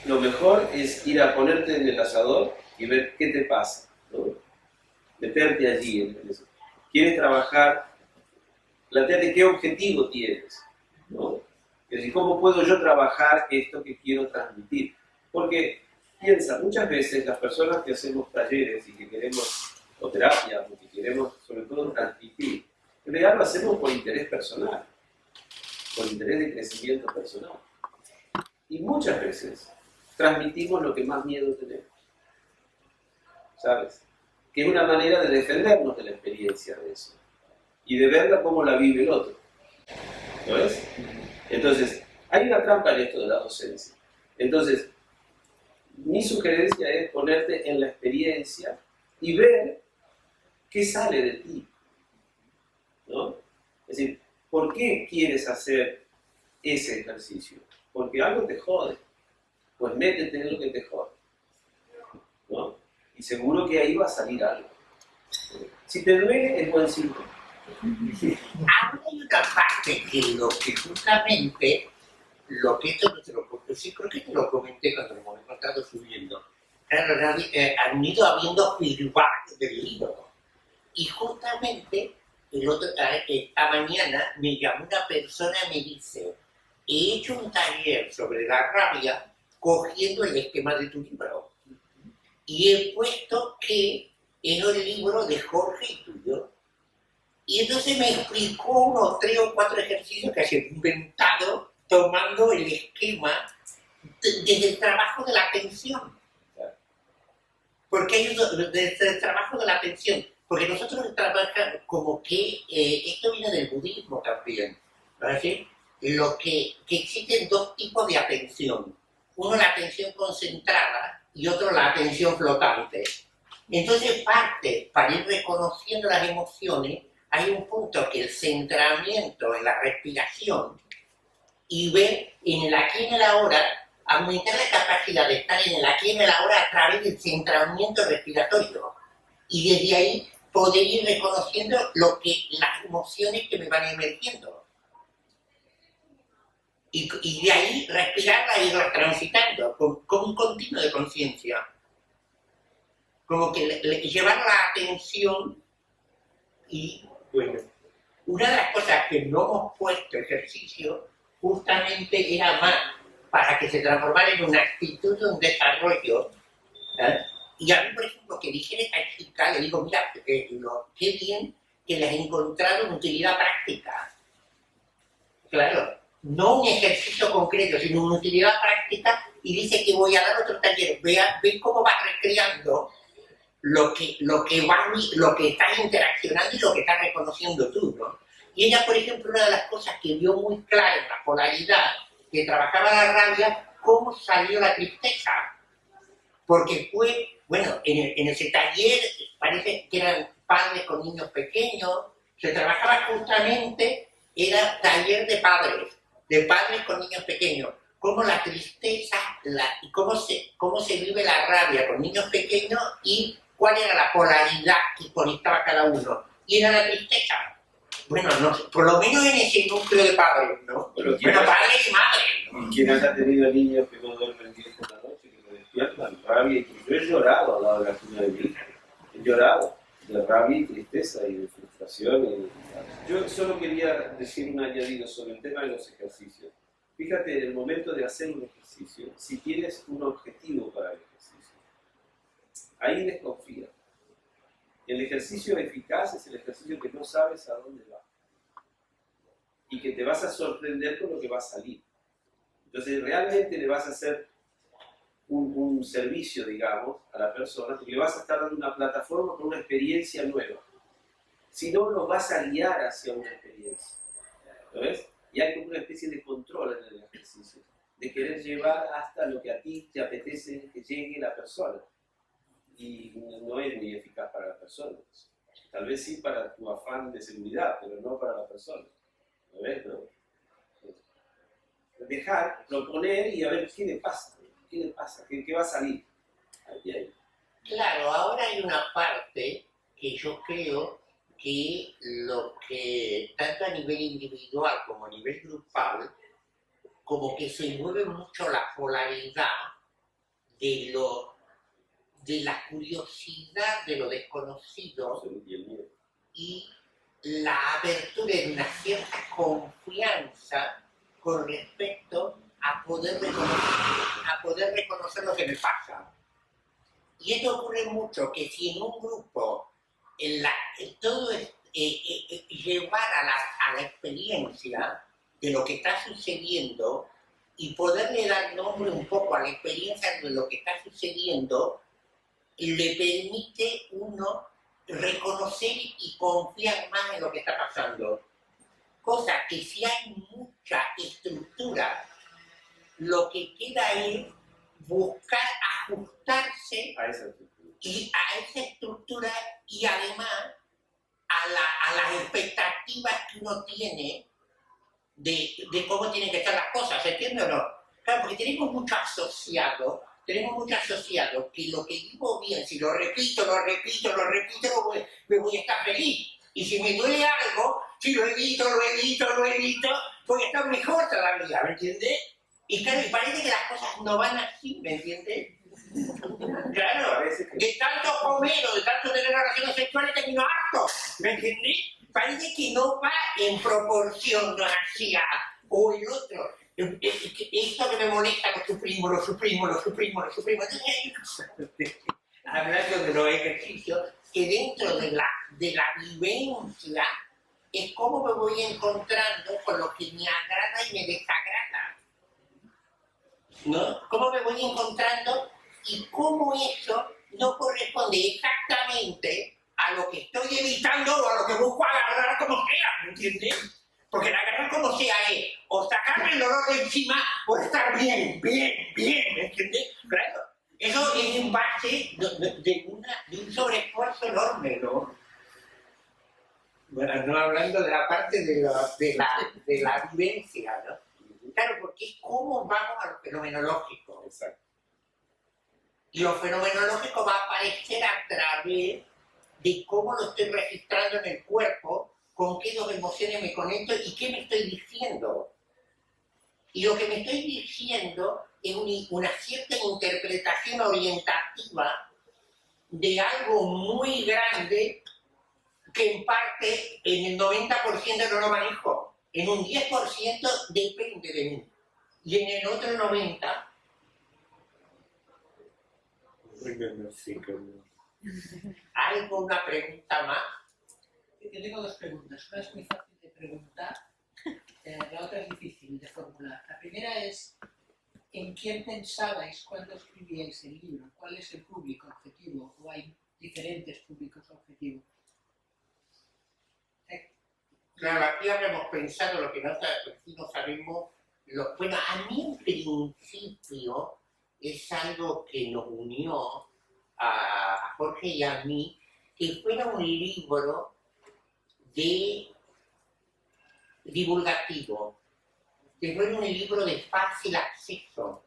lo mejor es ir a ponerte en el asador y ver qué te pasa, ¿no? Meterte allí en eso. ¿Quieres trabajar? Plantéate qué objetivo tienes, ¿no? Es decir, ¿cómo puedo yo trabajar esto que quiero transmitir? Porque, piensa, muchas veces las personas que hacemos talleres y que queremos, o terapias, o que queremos sobre todo transmitir, en realidad lo hacemos por interés personal, por interés de crecimiento personal. Y muchas veces transmitimos lo que más miedo tenemos, ¿sabes? Que es una manera de defendernos de la experiencia de eso y de verla como la vive el otro. ¿Lo ves? Entonces, hay una trampa en esto de la docencia. Entonces, mi sugerencia es ponerte en la experiencia y ver qué sale de ti, ¿no? Es decir, ¿por qué quieres hacer ese ejercicio? Porque algo te jode. Pues métete en lo que te jode, ¿no? Y seguro que ahí va a salir algo. Si te duele, es buen síntoma. Ahora hay una parte que justamente, lo que esto no te lo cuento, sí creo que te lo comenté cuando lo hemos estado subiendo. Claro, han ido habiendo feedback del libro. Y justamente, esta mañana me llamó una persona y me dice, he hecho un taller sobre la rabia cogiendo el esquema de tu libro. Y he puesto que era el libro de Jorge y tuyo. Y entonces me explicó unos 3 o 4 ejercicios que se han inventado tomando el esquema desde el trabajo de la atención. Porque hay desde el trabajo de la atención. Porque nosotros trabajamos como que esto viene del budismo también. ¿Sí? Lo que existen 2 tipos de atención. Uno la atención concentrada y otro la atención flotante. Entonces parte, para ir reconociendo las emociones, hay un punto que el centramiento en la respiración y ver en el aquí y en el ahora, aumentar la capacidad de estar en el aquí y en el ahora a través del centramiento respiratorio. Y desde ahí poder ir reconociendo las emociones que me van emergiendo. Y de ahí respirarla e irla transitando con un continuo de conciencia. Como que llevar la atención y, bueno, una de las cosas que no hemos puesto ejercicio justamente era más para que se transformara en una actitud de un desarrollo. Y a mí, por ejemplo, que dijera esta chica, le digo, mira, qué bien que les he encontrado una utilidad práctica. Claro. No un ejercicio concreto, sino una utilidad práctica, y dice que voy a dar otro taller. Ve cómo vas recreando lo que estás interaccionando y lo que estás reconociendo tú, ¿no? Y ella, por ejemplo, una de las cosas que vio muy clara en la polaridad, que trabajaba la rabia, cómo salió la tristeza. porque fue, bueno, en ese taller parece que eran padres con niños pequeños, se trabajaba justamente, era taller de padres con niños pequeños, cómo la tristeza, y cómo se vive la rabia con niños pequeños y cuál era la polaridad que conectaba cada uno. Y era la tristeza. Bueno, no, por lo menos en ese núcleo de padres, ¿no? Pero Padre y madre, ¿no? ¿Quién ha tenido niños que no duermen bien por la noche, que se despiertan? Rabia y tristeza. Yo he llorado al lado de la cuna de mi hija. He llorado de rabia y tristeza y de frustración. Yo solo quería decir un añadido sobre el tema de los ejercicios. Fíjate, en el momento de hacer un ejercicio, si tienes un objetivo para el ejercicio, ahí desconfía. El ejercicio eficaz es el ejercicio que no sabes a dónde va y que te vas a sorprender con lo que va a salir. Entonces, realmente le vas a hacer un servicio, digamos, a la persona, porque le vas a estar dando una plataforma con una experiencia nueva. Si no, lo vas a guiar hacia una experiencia. ¿Lo ves? Y hay como una especie de control en el ejercicio, de querer llevar hasta lo que a ti te apetece que llegue la persona. Y no es muy eficaz para la persona. Tal vez sí para tu afán de seguridad, pero no para la persona. ¿Lo ves? ¿No? Dejar, proponer y a ver qué le pasa. ¿Qué le pasa? ¿Qué va a salir? Ahí. Claro, ahora hay una parte que yo creo que lo que, tanto a nivel individual como a nivel grupal, como que se mueve mucho la polaridad de la curiosidad de lo desconocido y la apertura de una cierta confianza con respecto a poder reconocer lo que me pasa. Y esto ocurre mucho, que si en un grupo todo es llevar a la experiencia de lo que está sucediendo y poderle dar nombre un poco a la experiencia de lo que está sucediendo, le permite uno reconocer y confiar más en lo que está pasando. Cosa que si hay mucha estructura, lo que queda es buscar ajustarse A esa estructura. y a esa estructura y además a las expectativas que uno tiene de cómo tienen que estar las cosas, ¿entiendes o no? Claro, porque tenemos mucho asociado que lo que digo bien, si lo repito, me voy a estar feliz. Y si me duele algo, si lo evito, voy a estar mejor todavía, ¿me entiendes? Y claro, y parece que las cosas no van así, ¿me entiendes? Claro, de tanto comer o de tanto tener relaciones sexuales termino harto, ¿me entiendes? Parece que no va en proporción hacia o el otro. Esto que me molesta lo suprimo. Hablando de los ejercicios, que dentro de la vivencia es cómo me voy encontrando con lo que me agrada y me desagrada, ¿no? Cómo me voy encontrando y cómo eso no corresponde exactamente a lo que estoy evitando o a lo que busco agarrar como sea, ¿me entiendes? Porque el agarrar como sea es o sacarme el dolor de encima o estar bien, ¿me entiendes? Claro, eso es en base de un sobreesfuerzo enorme, ¿no? Bueno, no hablando de la parte de la vivencia, ¿no? Claro, porque es cómo vamos a lo fenomenológico. Exacto. Y lo fenomenológico va a aparecer a través de cómo lo estoy registrando en el cuerpo, con qué dos emociones me conecto y qué me estoy diciendo. Y lo que me estoy diciendo es una cierta interpretación orientativa de algo muy grande que en parte, en el 90% no lo manejo. En un 10% depende de mí. Y en el otro 90%... ¿Una pregunta más? Yo tengo dos preguntas. Una es muy fácil de preguntar, la otra es difícil de formular. La primera es, ¿en quién pensabais cuando escribíais el libro? ¿Cuál es el público objetivo? ¿O hay diferentes públicos objetivos? Claro, aquí habremos pensado lo que no sabemos. Bueno, a mí en principio, es algo que nos unió a Jorge y a mí, que fuera un libro de divulgativo, que fuera un libro de fácil acceso.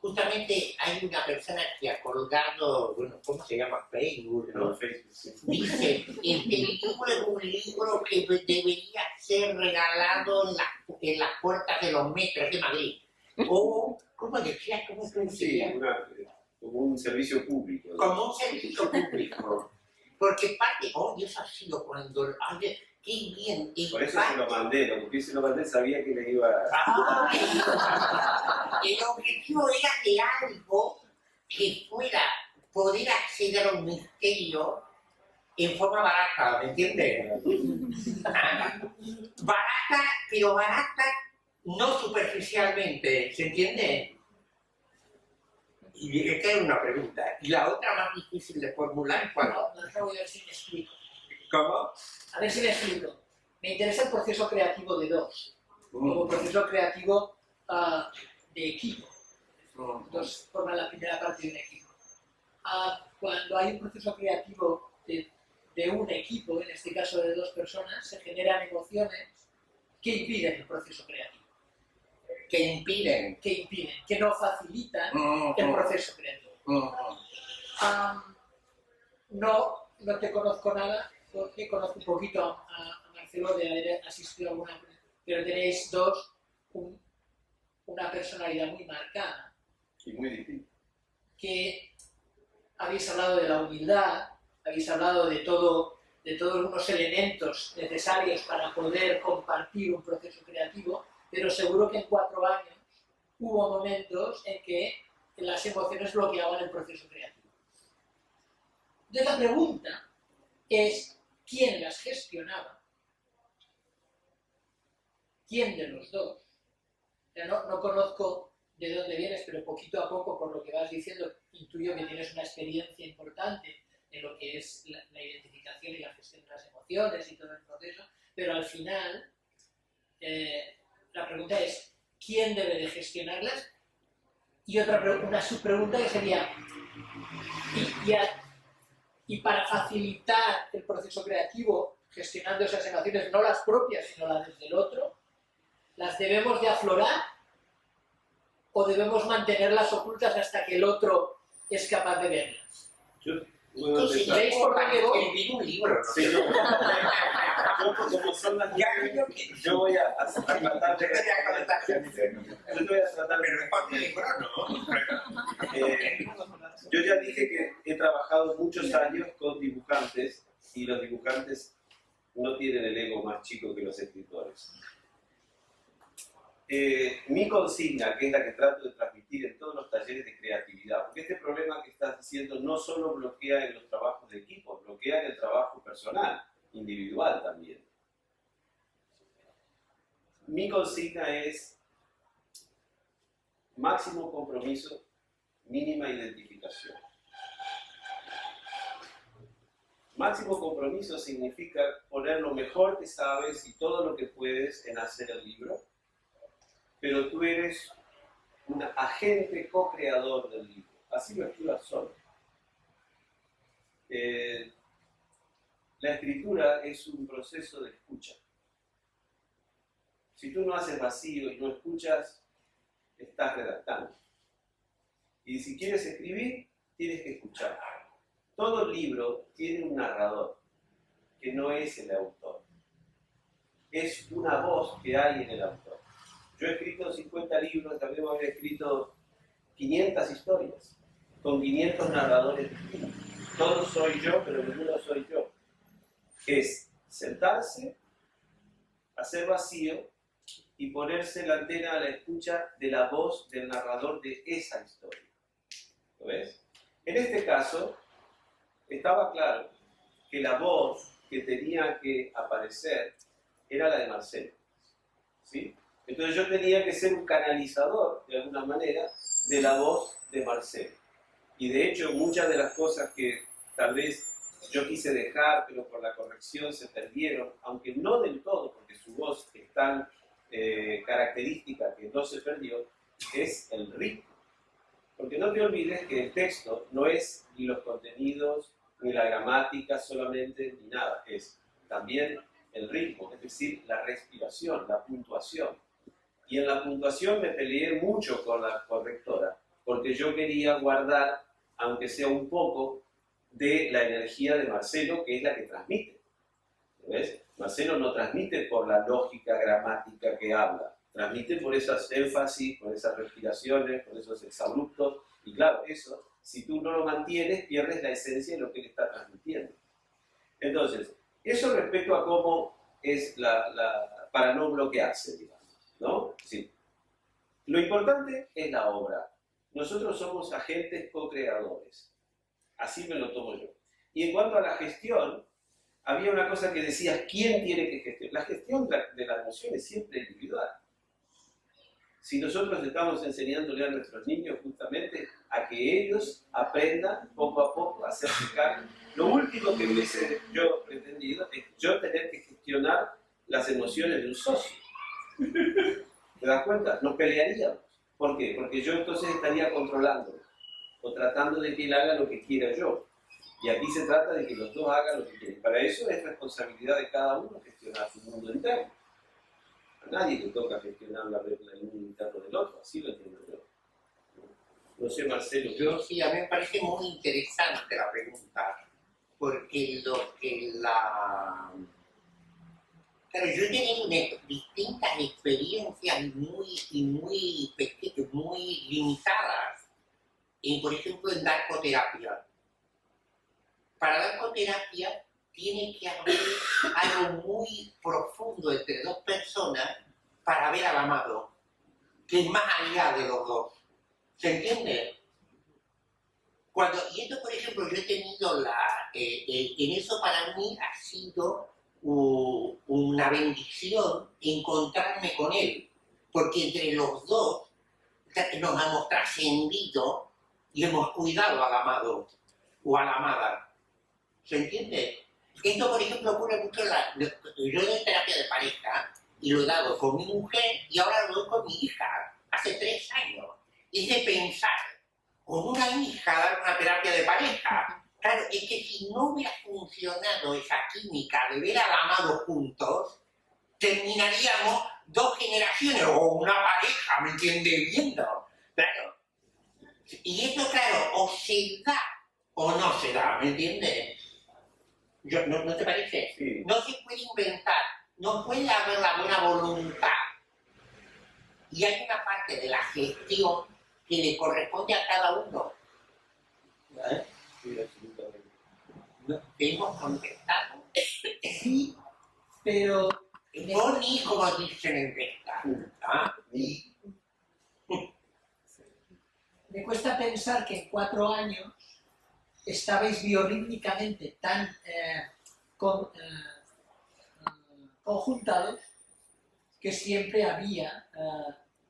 Justamente hay una persona que ha colgado, bueno, ¿cómo se llama? Facebook, ¿no? No, Facebook, sí. Dice, este libro es un libro que debería ser regalado en las puertas de los metros de Madrid. O, ¿cómo decía? ¿Cómo se Sí, decía? como un servicio público, ¿no? Como un servicio público. Porque parte, eso ha sido cuando, oye, qué bien, Por eso se lo mandé, porque se lo mandé sabía que le iba a... El objetivo era de algo que fuera poder acceder a un misterio en forma barata, ¿me entiendes? Barata, pero barata no superficialmente, ¿se entiende? Y esta era una pregunta. Y la otra más difícil de formular, ¿cuál? No, voy a ver si me explico. ¿Cómo? A ver si me explico. Me interesa el proceso creativo de dos, como proceso creativo de equipo. Dos forman la primera parte de un equipo. Cuando hay un proceso creativo de un equipo, en este caso de dos personas, se generan emociones que impiden el proceso creativo. Que impiden. Que no facilitan el proceso creativo. No te conozco nada, porque conozco un poquito a Marcelo de haber asistido a alguna, pero tenéis dos, una personalidad muy marcada. Y muy difícil. Que habéis hablado de la humildad, habéis hablado de todos unos elementos necesarios para poder compartir un proceso creativo, pero seguro que en 4 años hubo momentos en que las emociones bloqueaban el proceso creativo. Entonces la pregunta es, ¿quién las gestionaba? ¿Quién de los dos? O sea, no conozco de dónde vienes, pero poquito a poco, por lo que vas diciendo, intuyo que tienes una experiencia importante en lo que es la identificación y la gestión de las emociones y todo el proceso, pero al final la pregunta es, ¿quién debe de gestionarlas? Y una subpregunta que sería, y para facilitar el proceso creativo, gestionando esas emociones, no las propias, sino las del otro, ¿las debemos de aflorar o debemos mantenerlas ocultas hasta que el otro es capaz de verlas? Entonces, ¿Veis por dónde voy? escribir un libro, ¿no? Sí, como son las yo voy a tratar de... Yo voy a tratar de... Pero es parte del libro, ¿no? Yo ya dije que he trabajado muchos años con dibujantes y los dibujantes no tienen el ego más chico que los escritores. Mi consigna, que es la que trato de transmitir en todos los talleres de creatividad, porque este problema que estás diciendo no solo bloquea en los trabajos de equipo, bloquea en el trabajo personal, individual también. Mi consigna es máximo compromiso, mínima identificación. Máximo compromiso significa poner lo mejor que sabes y todo lo que puedes en hacer el libro, pero tú eres un agente co-creador del libro. Así lo escribas solo. La escritura es un proceso de escucha. Si tú no haces vacío y no escuchas, estás redactando. Y si quieres escribir, tienes que escuchar. Todo libro tiene un narrador, que no es el autor. Es una voz que hay en el autor. Yo he escrito 50 libros, también he escrito 500 historias, con 500 narradores distintos. Todos soy yo, pero ninguno soy yo. Es sentarse, hacer vacío y ponerse la antena a la escucha de la voz del narrador de esa historia. ¿Lo ves? En este caso, estaba claro que la voz que tenía que aparecer era la de Marcelo. ¿Sí? Entonces yo tenía que ser un canalizador, de alguna manera, de la voz de Marcelo. Y de hecho, muchas de las cosas que tal vez yo quise dejar, pero por la corrección se perdieron, aunque no del todo, porque su voz es tan característica que no se perdió, es el ritmo. Porque no te olvides que el texto no es ni los contenidos, ni la gramática solamente, ni nada. Es también el ritmo, es decir, la respiración, la puntuación. Y en la puntuación me peleé mucho con la correctora, porque yo quería guardar, aunque sea un poco, de la energía de Marcelo, que es la que transmite. ¿Ves? Marcelo no transmite por la lógica gramática que habla, transmite por esas énfasis, por esas respiraciones, por esos exabruptos, y claro, eso, si tú no lo mantienes, pierdes la esencia de lo que él está transmitiendo. Entonces, eso respecto a cómo es para no bloquearse, digamos, ¿no? Sí. Lo importante es la obra. Nosotros somos agentes co-creadores. Así me lo tomo yo. Y en cuanto a la gestión, había una cosa que decía, ¿quién tiene que gestionar? La gestión de la emoción es siempre individual. Si nosotros estamos enseñándole a nuestros niños justamente a que ellos aprendan poco a poco a hacerse cargo, lo último que hubiese yo pretendido es yo tener que gestionar las emociones de un socio. ¿Te das cuenta? Nos pelearíamos. ¿Por qué? Porque yo entonces estaría controlándolo o tratando de que él haga lo que quiera yo. Y aquí se trata de que los dos hagan lo que quieren. Para eso es responsabilidad de cada uno gestionar su mundo interno. A nadie le toca gestionar el mundo interno del otro, así lo entiendo yo. No sé, Marcelo. Yo sí, a mí me parece muy interesante la pregunta, porque lo que Claro, yo he tenido distintas experiencias muy limitadas, por ejemplo, en narcoterapia. Para narcoterapia tiene que haber algo muy profundo entre dos personas para ver al amado, que es más allá de los dos. ¿Se entiende? Y esto, por ejemplo, yo he tenido en eso para mí ha sido una bendición encontrarme con él, porque entre los dos nos hemos trascendido y hemos cuidado al amado o a la amada. ¿Se entiende? Esto, por ejemplo, ocurre mucho yo doy terapia de pareja y lo he dado con mi mujer y ahora lo doy con mi hija, hace 3 años. Es de pensar, con una hija dar una terapia de pareja. Claro, es que si no hubiera funcionado esa química de ver al amado juntos, terminaríamos 2 generaciones o una pareja, ¿me entiende? Viendo. Claro. Y esto, claro, o se da o no se da, ¿me entiendes? ¿No te parece? Sí. No se puede inventar, no puede haber la buena voluntad. Y hay una parte de la gestión que le corresponde a cada uno. ¿Vale? Sí, absolutamente. ¿Te hemos contestado? Sí, pero Boni, como dicen en Vesta. ¿Ah? me cuesta pensar que en 4 años estabais biorítmicamente tan conjuntados que siempre había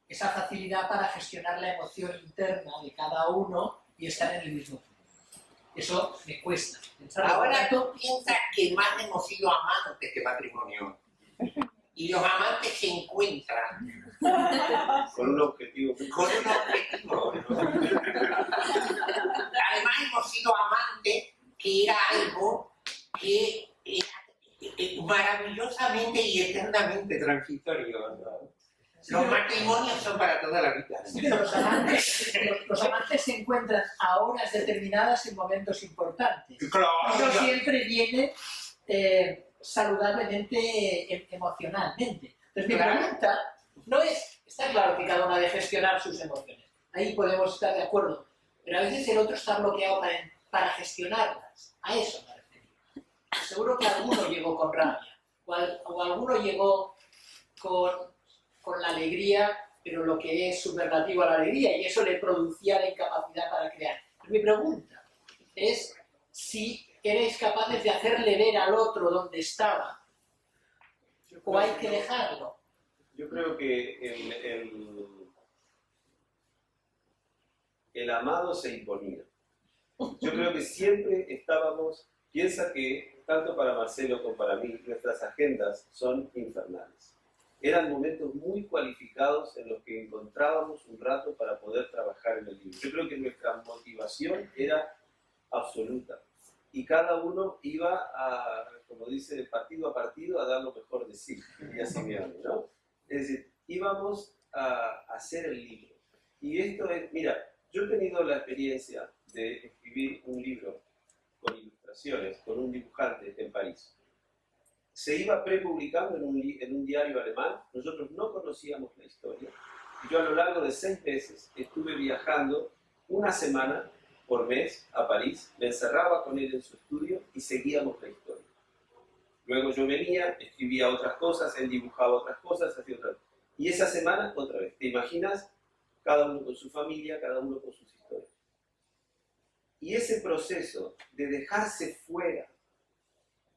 esa facilidad para gestionar la emoción interna de cada uno y estar en el mismo punto. Eso me cuesta pensar. Ahora tú piensas que más hemos sido amantes que matrimonio. Y los amantes se encuentran Con un objetivo. con un objetivo. Además hemos sido amantes, que era algo que era maravillosamente y eternamente transitorio, ¿no? Los matrimonios son para toda la vida. Pero los amantes se encuentran a horas determinadas en momentos importantes. Claro. Eso siempre viene saludablemente emocionalmente. Entonces mi pregunta no es, está claro que cada uno debe gestionar sus emociones, ahí podemos estar de acuerdo, pero a veces el otro está bloqueado para gestionarlas, a eso me refiero. Seguro que alguno llegó con rabia, o alguno llegó con la alegría, pero lo que es superlativo a la alegría, y eso le producía la incapacidad para crear. Mi pregunta es si eres capaces de hacerle ver al otro dónde estaba, o hay que dejarlo. Yo creo que el amado se imponía. Yo creo que siempre estábamos, piensa que tanto para Marcelo como para mí, nuestras agendas son infernales. eran momentos muy cualificados en los que encontrábamos un rato para poder trabajar en el libro. Yo creo que nuestra motivación era absoluta. Y cada uno iba a, como dice, de partido a partido a dar lo mejor de sí, y así me hablo, ¿no? Es decir, íbamos a hacer el libro. Y esto es, mira, yo he tenido la experiencia de escribir un libro con ilustraciones, con un dibujante en París. Se iba prepublicando en un diario alemán, nosotros no conocíamos la historia. Yo a lo largo de 6 meses estuve viajando una semana por mes a París, me encerraba con él en su estudio y seguíamos la historia. Luego yo venía, escribía otras cosas, él dibujaba otras cosas, hacía otras. Y esa semana, otra vez, ¿te imaginas? Cada uno con su familia, cada uno con sus historias. Y ese proceso de dejarse fuera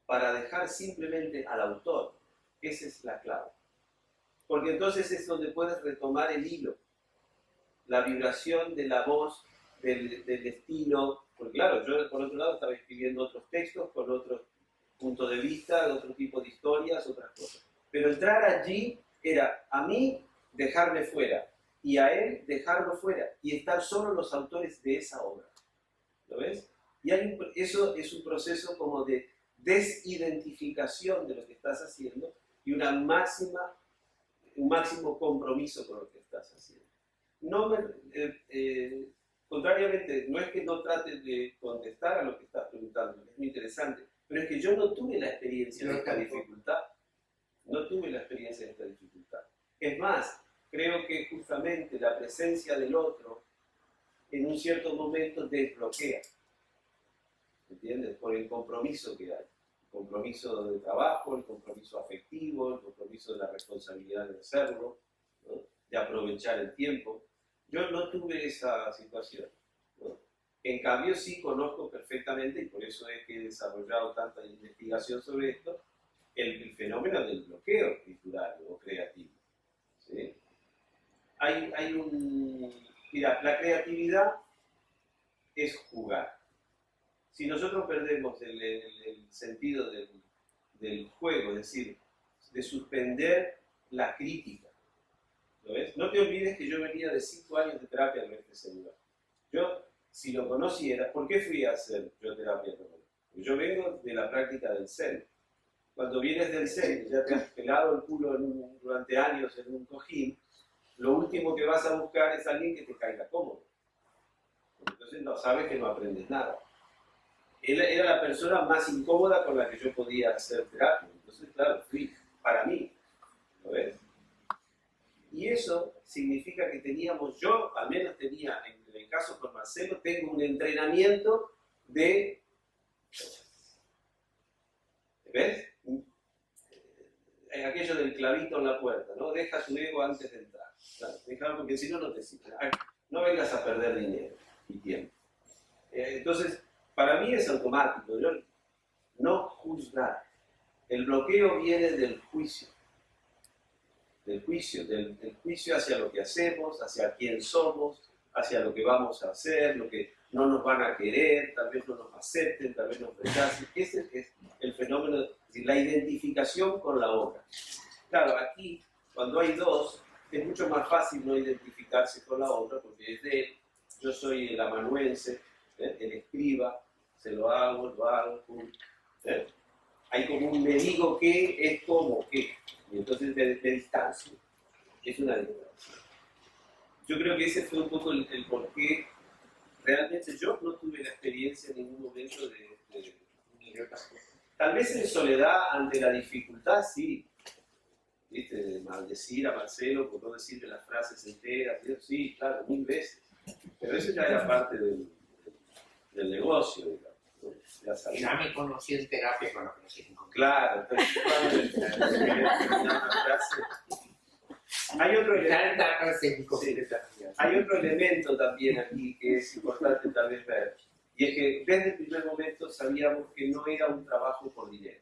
para dejar simplemente al autor, esa es la clave. Porque entonces es donde puedes retomar el hilo, la vibración de la voz, del estilo. Porque claro, yo por otro lado estaba escribiendo otros textos con otros puntos de vista, de otro tipo de historias, otras cosas. Pero entrar allí era a mí dejarme fuera y a él dejarlo fuera y estar solo los autores de esa obra. ¿Lo ves? Y eso es un proceso como de desidentificación de lo que estás haciendo y un máximo compromiso con lo que estás haciendo. Contrariamente, no es que no trate de contestar a lo que estás preguntando, es muy interesante, pero es que yo no tuve la experiencia de esta dificultad. No tuve la experiencia de esta dificultad. Es más, creo que justamente la presencia del otro en un cierto momento desbloquea. ¿Entiendes? Por el compromiso que hay. El compromiso de trabajo, el compromiso afectivo, el compromiso de la responsabilidad de hacerlo, ¿no? De aprovechar el tiempo. Yo no tuve esa situación, ¿no? En cambio, sí conozco perfectamente, y por eso es que he desarrollado tanta investigación sobre esto, el fenómeno del bloqueo escritural o creativo. ¿Sí? Mira, la creatividad es jugar. Si nosotros perdemos el sentido del juego, es decir, de suspender la crítica, ¿lo ves? No te olvides que yo venía de 5 años de terapia con este señor. Yo, si lo conociera, ¿por qué fui a hacer yo terapia con él? Yo vengo de la práctica del Zen. Cuando vienes del Zen, que ya te has pelado el culo durante años en un cojín, lo último que vas a buscar es alguien que te caiga cómodo. Entonces no sabes que no aprendes nada. Él era la persona más incómoda con la que yo podía hacer terapia. Entonces, claro, fui para mí. ¿Lo ves? Y eso significa que yo al menos tenía, en el caso con Marcelo, tengo un entrenamiento de... ¿Ves? Aquello del clavito en la puerta, ¿no? Deja tu ego antes de entrar. Claro, déjalo porque si no, no te sirve. No vengas a perder dinero y tiempo. Entonces, para mí es automático. Yo no juzgar. El bloqueo viene del juicio. Del juicio hacia lo que hacemos, hacia quién somos, hacia lo que vamos a hacer, lo que no nos van a querer, tal vez no nos acepten, tal vez nos rechacen. Ese es el fenómeno, es decir, la identificación con la obra. Claro, aquí, cuando hay dos, es mucho más fácil no identificarse con la obra, porque es de él, yo soy el amanuense, el escriba, se lo hago, ¿eh? Hay como un me digo que es como que, y entonces de distancia, es una distancia. Yo creo que ese fue un poco el porqué. Realmente yo no tuve la experiencia en ningún momento de tal vez en soledad ante la dificultad, sí. ¿Viste? De maldecir a Marcelo por no decirle las frases enteras, sí, claro, 1000 veces. Pero eso ya era parte del negocio, digamos. ¿No? Ya me conocí en terapia con la frase. Claro, entonces hay otro elemento también aquí que es importante tal vez ver, y es que desde el primer momento sabíamos que no era un trabajo por dinero.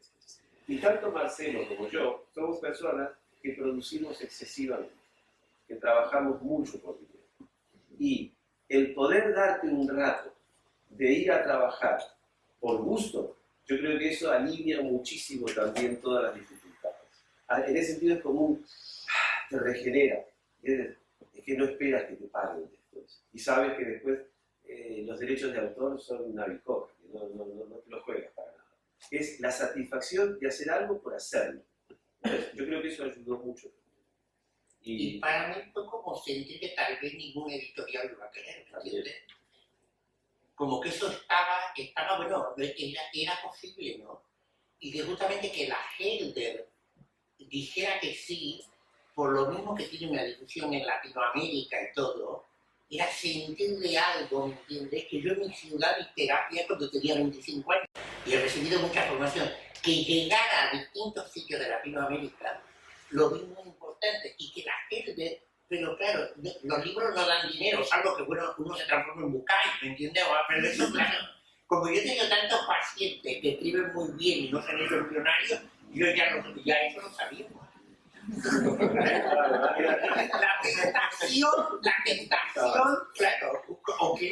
Y tanto Marcelo como yo somos personas que producimos excesivamente, que trabajamos mucho por dinero. Y el poder darte un rato de ir a trabajar por gusto, yo creo que eso alivia muchísimo también todas las dificultades. En ese sentido es como te regenera. Es que no esperas que te paguen después. Y sabes que después los derechos de autor son una bicoca, que no te los juegas para nada. Es la satisfacción de hacer algo por hacerlo. Yo creo que eso ayudó mucho. Y para mí fue como sentir que tal vez ningún editorial lo va a querer, ¿entiendes? Como que eso estaba bueno, era posible, ¿no? Y que justamente que la Helder dijera que sí, por lo mismo que tiene una difusión en Latinoamérica y todo, era sentirle algo, ¿me entiendes? Que yo en mi ciudad di terapia cuando tenía 25 años y he recibido mucha formación. Que llegara a distintos sitios de Latinoamérica lo vi muy importante y que la gente, pero claro, los libros no dan dinero, salvo que bueno, uno se transforma en Bucay, ¿me entiendes? Pero eso, claro, como yo he tenido tantos pacientes que escriben muy bien y no se han hecho millonarios, yo ya eso lo sabíamos. La tentación, claro, o que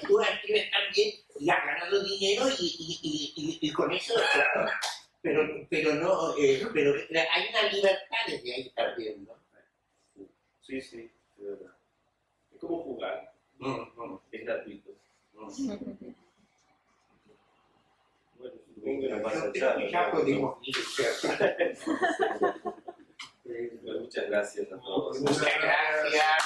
tú escribes tan bien y has ganado dinero y con eso, claro. Pero no, pero hay una libertad desde ahí también, ¿no? Sí, es verdad. Es como jugar. Es gratuito. Bueno, supongo que la vas a echar. Ya podemos ir. Muchas gracias a todos. Muchas gracias.